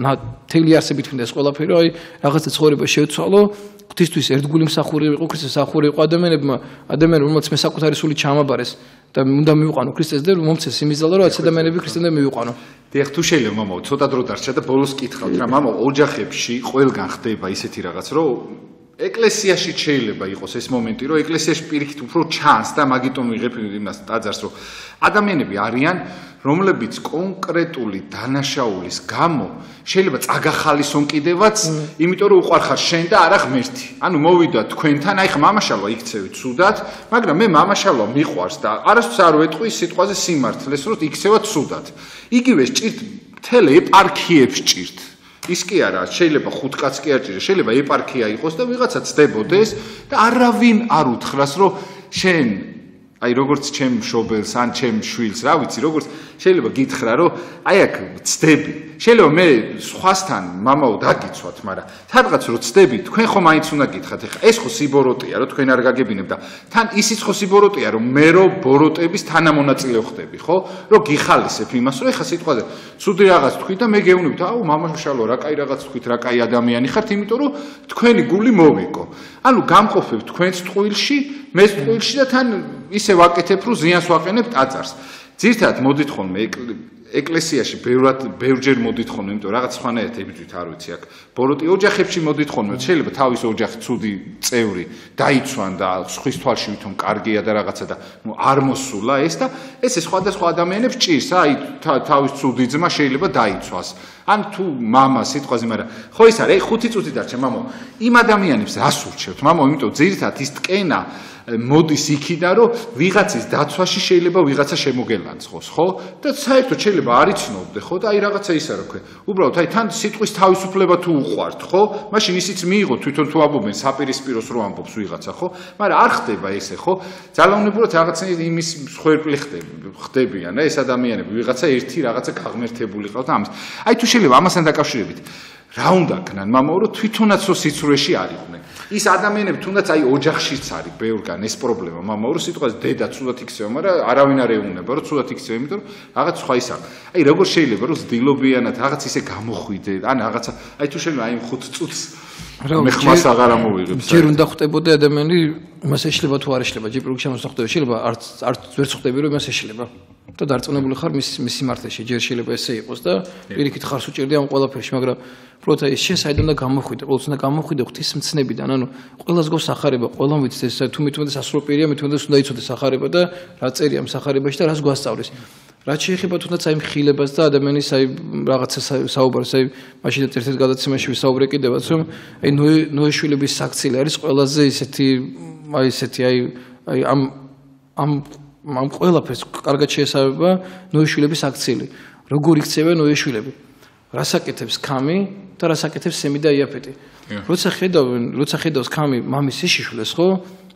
თელი არსებით მინდა ეს ყველაფერი, აი რაღაცა ცხოვრება შევცვალო, ღვთისთვის ერთგული მსახური ვიყო, ქრისტეს მსახური ვიყო ადამიანებმა, რომელსაც მე საკუთარი სული ჩამაბარეს და უნდა მივიყვანო ქრისტეს და მომცეს იმის ძალა რომ ეს ადამიანები ქრისტემდე მივიყვანო. დიახ, თუ შეიძლება მამაო, ცოტა დრო დარჩა და ბოლოს კითხავთ რა, მამაო, ოჯახებში ყველგან ხდება ისეთი რაღაც, რომ ეკლესიაში შეიძლება იყოს ეს მომენტი, რომ ეკლესიაში პირიქით უფრო ჩანს და მაგიტომ ვიღებ იმას ტაძარს, რომ ადამიანები არიან, რომლებიც კონკრეტული დანაშაულის გამო შეიძლება წაგახალისონ კიდევაც, იმიტომ რომ უყვარხარ შენ და არა ღმერთი. ანუ მოვიდა თქვენთან, აი ხა მამაშალვა იქცევით ცუდად, მაგრამ მე მამაშალვა მიყვარს და არასდროს არ ვეტყვი სიტყვაზე სიმართლეს, რომ იქცევა ცუდად. იგივე სჭირთ მთელ ეპარქიებს სჭირთ. ის კი არა, შეიძლება 5 კაც კი არ ჭირდება, შეიძლება ეპარქია იყოს და ვიღაცა ცდებოდეს და არავინ არ უთხრას, რომ შენ აი როგორც ჩემ მშობელს ან ჩემ შვილს, რა ვიცი, როგორც შეიძლება გითხრა, რომ აი აქ ცდები. შეიძლება მე სხვასთან მამაო დაგიცვათ, მაგრამ სადღაც რო ცდები, თქვენ ხო მაინც უნდა გითხრათ, ეხლა ეს ხო სიბოროტეა, რომ თქვენ არ გაგებინებ და თან ისიც ხო სიბოროტეა, რომ მე რო ბოროტების თანამონაწილე ხდები, ხო? რომ გიხალისებ იმას, რომ ეხლა სიტყვაზე ცუდი რაღაც თქვი და მე გეუბნებით, აუ მამაშალო, რა კაი რაღაც თქვით, რა კაი ადამიანი ხართ, იმიტომ რომ თქვენი გული მოვიკო. ანუ გამყოფებ თქვენს ტყუილში, მეც ტყუილში და თან ისე ვაკეთებ, რომ ზიანს ვაყენებ ტაძარს. ძირთადად მოდით ხოლმე ეკლესიაში ბევრჯერ მოდით ხოლმე, იმიტომ რაღაც სხვანაირად ებრძვით, არ ვიცი, აქ ბოროტი ოჯახებში მოდით ხოლმე, შეიძლება თავის ოჯახის ცუდი წევრი დაიცვან და სხვის თვალში ვითომ კარგია და რაღაცა და არ მოსულა ეს და ესე სხვადასხვა ადამიანებს ჭირს, აი თავის ცუდი ძმა შეიძლება დაიცვას. ან თუ მამა სიტყვაზე, მაგრამ ხო ის არის, 5 წუთი დარჩა, მამო. იმ ადამიანებს რას ურჩევთ, მამო, იმიტომ ძირითადად ის ტკენა მოდის იქიდან, რომ ვიღაცის დაცვაში შეიძლება ვიღაცა შემოგელანცხოს, ხო? და საერთოდ შეიძლება არ იცნობდე, ხო? და აი რაღაცა ისა რა ქვია. უბრალოდ აი თან სიტყვის თავისუფლება თუ უყვართ, ხო? მაშინ ისიც მიიღო თვითონ თუ ამბობენ საპირისპიროს რო ამბობს ვიღაცა, ხო? მაგრამ არ ხდება ესე, ხო? ძალაუნებურად რაღაცნაირად იმის მსხვერპლი ხდებიან, ეს ადამიანები, ვიღაცა ერთი რაღაცა გაღმერთებული ყავს და ამის. აი თუ შეიძლება ამასთან დაკავშირებით რა უნდა ქნან, მამაო, რომ თვითონაც რო სიცრუეში არიყვნენ. ის ადამიანები თუნდაც აი ოჯახშიც არის ბევრგან ეს პრობლემა, მამაო, რომ სიტყვაზე დედა ცუდად იქცევა, მაგრამ არავინ არ ეუბნება, რომ ცუდად იქცევა, იმიტომ რომ რაღაც სხვა ის არის. აი როგორ შეიძლება რომ ზდილობიანად რაღაც ისე გამოხვიდე, ან რაღაცა, აი თუ შეიძლება აი 5 წუთს მე ხმას აღარ ამოვიღებ. ჯერ უნდა ხვდებოდე ადამიანი, იმას ეშლება თუ არ ეშლება, ჯერ პროგრამაში მოსახდება, შეიძლება არც ვერ ხვდები რომ იმას ეშლება. და დარწმუნებული ხარ მის სიმართლეში, ჯერ შეიძლება ესე იყოს და პირიქით ხარს უჭერდი ამ ყველაფერში, მაგრამ უბრალოდ აი შენ საერთოდ უნდა გამოხვიდე, ყოველთვის უნდა გამოხვიდე ღვთისმცნებიდან, ანუ ყველას გოს სახარება, ყველამ ვიცით ეს თუ მithumedes სასრულო პირია, მithumedes უნდა იცოდეს სახარება და რა წერია ამ სახარებაში და რას გვასწავლის. რაც შეეხება თუნდაც აი მხილებას და ადამიანის აი რაღაცა საუბარს, აი მაშინ ერთ-ერთ გადაცემაში ვისაუბრე კიდევაც, რომ აი ნოეშვილების საქციელი არის ყველაზე ისეთი აი ამ ყველაფერს კარგად შეესაბამება ნოეშვილების აქციელი. როგორ იქცევენ ნოეშვილები? რას აკეთებს ქამი და რას აკეთებს სემი და იაფეტი? როცა ხედავს ქამი მამის სიშიშვლეს, ხო?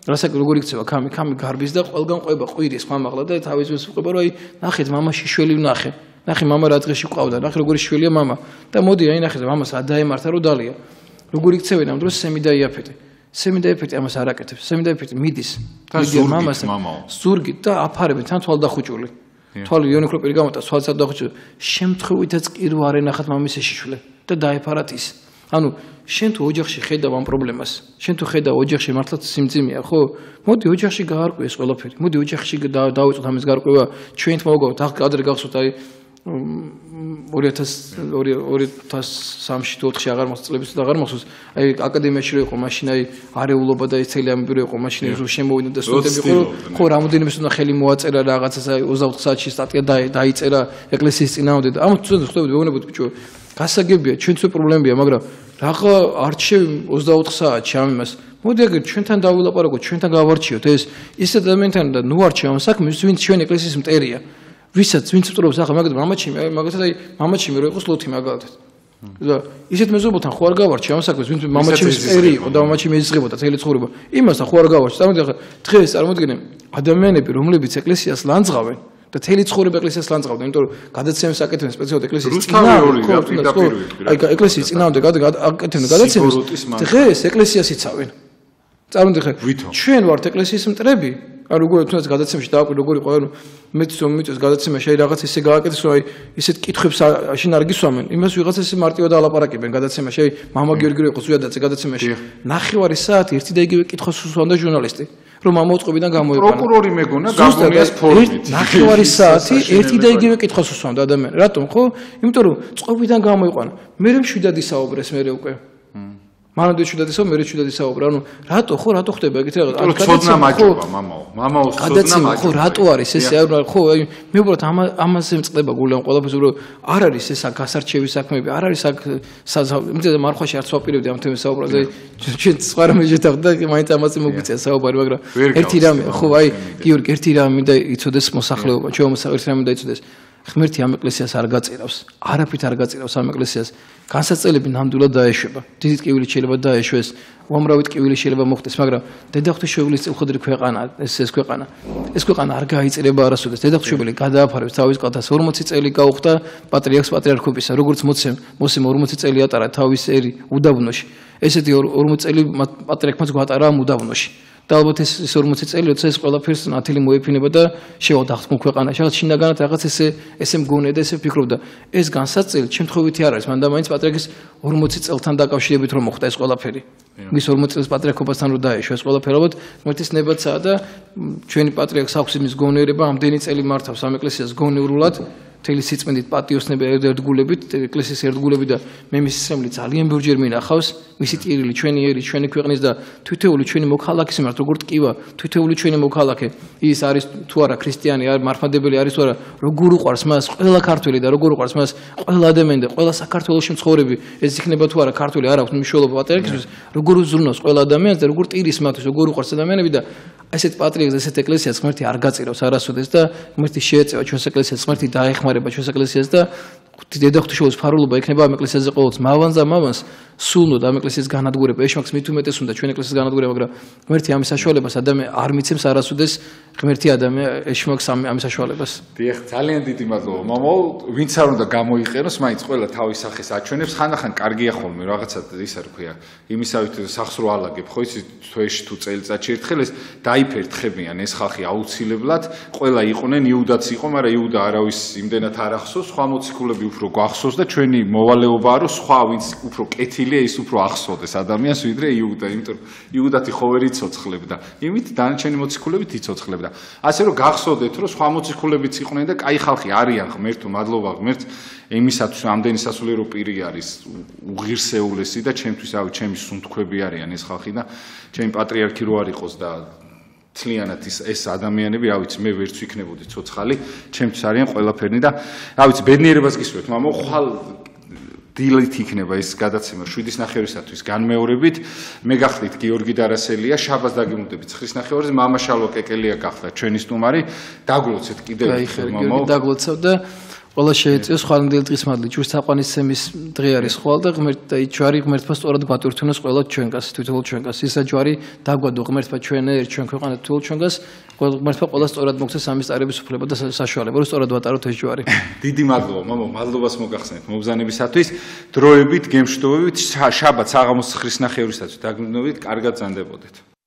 როგორ იქცევა ქამი? ქამი გარბის და ყველგან ყვება ყვირის მამაღლა და თავის ვის ყვება, რომ აი ნახეთ მამა შიშველი ვნახე. ნახე მამა რა დღეში ყავდა, ნახე როგორი შვილია მამა. და მოდი აი ნახეთ მამას რა დაემართა რომ დალია. როგორ იქცევენ ამ დროს სემი და იაფეტი? სემი და იაფეტი ამას არ აკეთებს. სემი და იაფეტი მიდის მამას ზურგით და აფარებით თან თვალდახუჭული. თვალი იონიკროპირი გამოტა თვალსა დახუჭული. შემთხვევითაც კი რო არ ენახათ მამის შეშიშვლე და დაეფარათ ის. ანუ შენ თუ ოჯახში ხედავ ამ პრობლემას, შენ თუ ხედავ ოჯახში მართლაც სიმძიმეა, ხო? მოდი ოჯახში გაარკვე ეს ყველაფერი. მოდი ოჯახში დავიწყოთ ამის გარკვევა. ჩვენით მოვგავთ ახ კადრი გახსოვთ აი 2003-ში თუ 4-ში აღარ მახსოვს წლების და აღარ მახსოვს აი აკადემიაში რო იყო მაშინ აი არეულობა და ეს წელი ამბი რო იყო მაშინ რო შემოვიდა და სტუდენტები ხო რამოდენიმე უნდა ხელი მოაწერა რაღაცას აი 24 საათში სტატია დაიწერა ეკლესიის წინააღმდეგ და ამათ ცუდად ხვდებით ვეუბნებოდ ბიჭო გასაგებია ჩვენც პრობლემებია მაგრამ რაღა არჩევ 24 საათში ამ იმას მოდი აგერ ჩვენთან დავილაპარაკოთ ჩვენთან გავარჩიოთ ეს ადამიანთან და ნუ არჩევ ამ საქმეს ვინც ჩვენ ეკლესიის მტერია ვისაც ვინც ვწრობს ახლა მაგათაც აი მამაჩიმი რო იყოს ლოთი მაგალითად და ისეთ მეზობელთან ხო არ გავარჩი ამ საქმეს ვინც მამაჩიმის წერი იყო და მამაჩიმი ეძღებოდა მთელი ცხოვრება იმასთან ხო არ გავარჩი წარმოიდგინე ახლა დღეს წარმოიდგინე ადამიანები რომლებიც ეკლესიას ლანძღავენ და მთელი ცხოვრება ეკლესიას ლანძღავდნენ იმიტომ რომ გადაცემას აკეთებენ სპეციალურად ეკლესიის წინააღმდეგ აი ეკლესიის წინააღმდეგ აკეთებენ გადაცემას დღეს ეკლესიას იცავენ წარმოიდგინე ჩვენ ვართ ეკლესიის მტრები არ როგორ თუნდაც გადაცემაში დააკვირ როგორ იყო ანუ მეც მომიწევს გადაცემაში აი რაღაც ისე გააკეთეს რომ აი ისეთ კითხვებს შინ არ გისვამენ იმას ვიღაც ესე მარტივად ალაპარაკებენ გადაცემაში აი მამა გიორგი რო იყო ზუიადაცე გადაცემაში ნახევარი საათი ერთი და იგივე კითხვას უსვამდა ჟურნალისტი რომ მამაუწყებიდან გამოიყვანა პროკურორი მეგონა გაგონიას ფორმით ნახევარი საათი ერთი და იგივე კითხვას უსვამდა ადამიანი რატომ ხო იმიტომ რომ წყობიდან გამოიყვანა მე მშვიდად ისაუბრეს მე უკვე მანამდე ჩუდადისო, მე ჩუდადი საუბრა. ანუ რატო ხდება ეგეთ რაღაც? ცოდნა მაჯობა, მამაო, ცოდნა მაჯობა. ხო, რატო არის ესე? ხო, მე უბრალოდ ამაზე მწყდება გული ამ ყველაფერს, რომ არ არის ეს აქ გასარჩევი საქმეები, არ არის აქ იმედა მარხვაში არც ვაპირებდი ამ თემის საუბრაზე. ჩვენ სხვა რამე შეთანხმდა, მაინც ამაზე მოგვიწია საუბარი, მაგრამ ერთი რამე, ხო, გიორგი, ერთი რამე მინდა იცოდეს მოსახლეობა, ჩვენ ერთი რამე მინდა იცოდეს. ღმერთი ამ ეკლესიას არ გაწირავს, არაფრით არ გაწირავს ამ ეკლესიას. განსაცდელები ნამდვილად დაეშვება. დიდი ტკივილი შეიძლება დაეშვეს, უამრავი ტკივილი შეიძლება მოხდეს, მაგრამ დედაღვთისმშობლის წილხოდრი ქვეყანა, ეს ქვეყანა. ეს ქვეყანა არ გაიწირება არასოდეს. დედაღვთისმშობელი გადააფარებს თავის ყალთას 40 წელი გაუხდა პატრიარქს პატრიარქობისა, როგორც მოსემ 40 წელი ატარა თავის ერი უდაბნოში. ესეთი 40 წელი პატრიარქმაც გვატარა ამ უდაბნოში. და ალბათ ეს 40 წელი, როცა ეს ყველაფერს ნათელი მოეფინება და შევადახტმო ქვეყანაში. რაღაც შინაგანად რაღაც ესე მგონია და ესე ფიქრობდა. ეს განსაცდელი შემთხვევითი არ არის, მანდა მაინც პატრიარქის 40 წელთან დაკავშირებით რომ მოხდა ეს ყველაფერი. მის 40 წელს პატრიარქობასთან რომ დაეშვა ეს ყველაფერი, ალბათ ღმერთის ნებაცაა და ჩვენი პატრიარქს აქვს იმის გონიერება, ამდენი წელი მართავს ამ ეკლესიას გონივრულად. მთელი სიწმინდით პატიოსნები ერთგულებით, ეკლესიის ერთგულები და მე მის სისხლი ძალიან ბევრჯერ მინახავს, მისი ტირილი ჩვენი ერი, ჩვენი ქვეყნის და თითოეული ჩვენი მოქალაქის მიმართ, როგორც ტკივა, თითოეული ჩვენი მოქალაქე, ის არის თუ არა ქრისტიანი, არ მართლმადებელი არის თუ არა, როგორ უყვარს მას ყველა ქართველი და როგორ უყვარს მას ყველა ადამიანი და ყველა საქართველოში მცხოვრები, ეს იქნება თუ არა ქართველი, არ აქვს მნიშვნელობა პატრიარქისთვის, როგორ უზრუნავს ყველა ადამიანს და როგორ ტირის მათთვის, როგორ უყვარს ადამიანები და ესეთ პატრიარქს, ესეთ ეკლესიას ღმერთი არ გაწირავს არასოდეს და ღმერთი შეეწევა ჩვენს ეკლესიას, ღმერთი დაეხმარება ჩვენს ეკლესიას და დედაღვთისმშობლის ფარულობა იქნება ამ ეკლესიაზე ყოველთვის მავანს და მავანს სულნოდ ამ ეკლესიის განადგურება ეშმაკს მით უმეტეს უნდა ჩვენ ეკლესიის განადგურება, მაგრამ ღმერთი ამის საშუალებას ადამიანი არ მიცემს არასოდეს ღმერთი ადამიანი ეშმაკს ამის საშუალებას. დიახ, ძალიან დიდი მადლობა მამაო, ვინც არ უნდა გამოიყენოს, მაინც ყველა თავის სახეს აჩვენებს, ხანდახან კარგია ხოლმე რაღაცა ისა რა ქვია, იმისავით სახს რო ალაგებ, ხო იცი თვეში თუ წელიწადში ერთხელ ეს დაიფერთხებიან ეს ხალხი აუცილებლად, ყველა იყვნენ, იუდაც იყო, მაგრამ იუდა არავის იმდენად არ ახსოვს, სხვა მოციქულები უფრო გვახსოვს და ჩვენი მოვალეობაა რომ სხვა ვინც უფრო კეთილია ის უფრო ახსოვდეს ადამიანს ვიდრე იუდა, იმიტომ რომ იუდათი ხო ვერ იცოცხლებდა, იმით დანარჩენი მოციქულებით იცოცხლებდა. ასე რომ გახსოვდეთ რომ სხვა მოციქულებიც იყვნენ და კაი ხალხი არიან ღმერთო, მადლობა ღმერთს იმისათვის რომ ამდენი სასულიერო პირი არის უღირსეულესი და ჩემთვის რავი ჩემი სუნთქვები არიან ეს ხალხი და ჩემი პატრიარქი რო არ იყოს და თლიანად ეს ადამიანები, რა ვიცი, მე ვერც ვიქნებოდი ცოცხალი, ჩემთვის არიან ყველაფერნი და რა ვიცი, ბედნიერებას გისურვებთ, მამაო, ხვალ დილით იქნება ეს გადაცემა 7:30-ისათვის განმეორებით. მე გახდით გიორგი დარასელია, შაბათს დაგიმუნდებით 9:30-ზე, მამა შალვა კეკელია გახდა ჩვენი სტუმარი. დაგლოცეთ კიდევ ერთხელ, მამაო. დაგლოცავ და ყველა შეეწიოს ხვალინდელი დღის მადლი. ჩვენს თაყვანისცემის დღე არის ხვალ და ღმერთი ჯვარი ღმერთმა სწორად გვატვირთუნოს ყველა ჩვენგას, თითოეულ ჩვენგას. ისა ჯვარი დაგვადო ღმერთმა ჩვენ ქვეყანა თითოეულ ჩვენგას. ღმერთმა ყველა სწორად მოგცეს ამის წარების უფლება და საშუალება, რომ სწორად ვატაროთ ეს ჯვარი. დიდი მადლობა, მამაო, მადლობას მოგახსენეთ მობრძანებისათვის. დროებით, გემშვიდობებით, შაბათს საღამოს 9:30-ისათვის დაგმნობით, კარგად ზანდებოდეთ.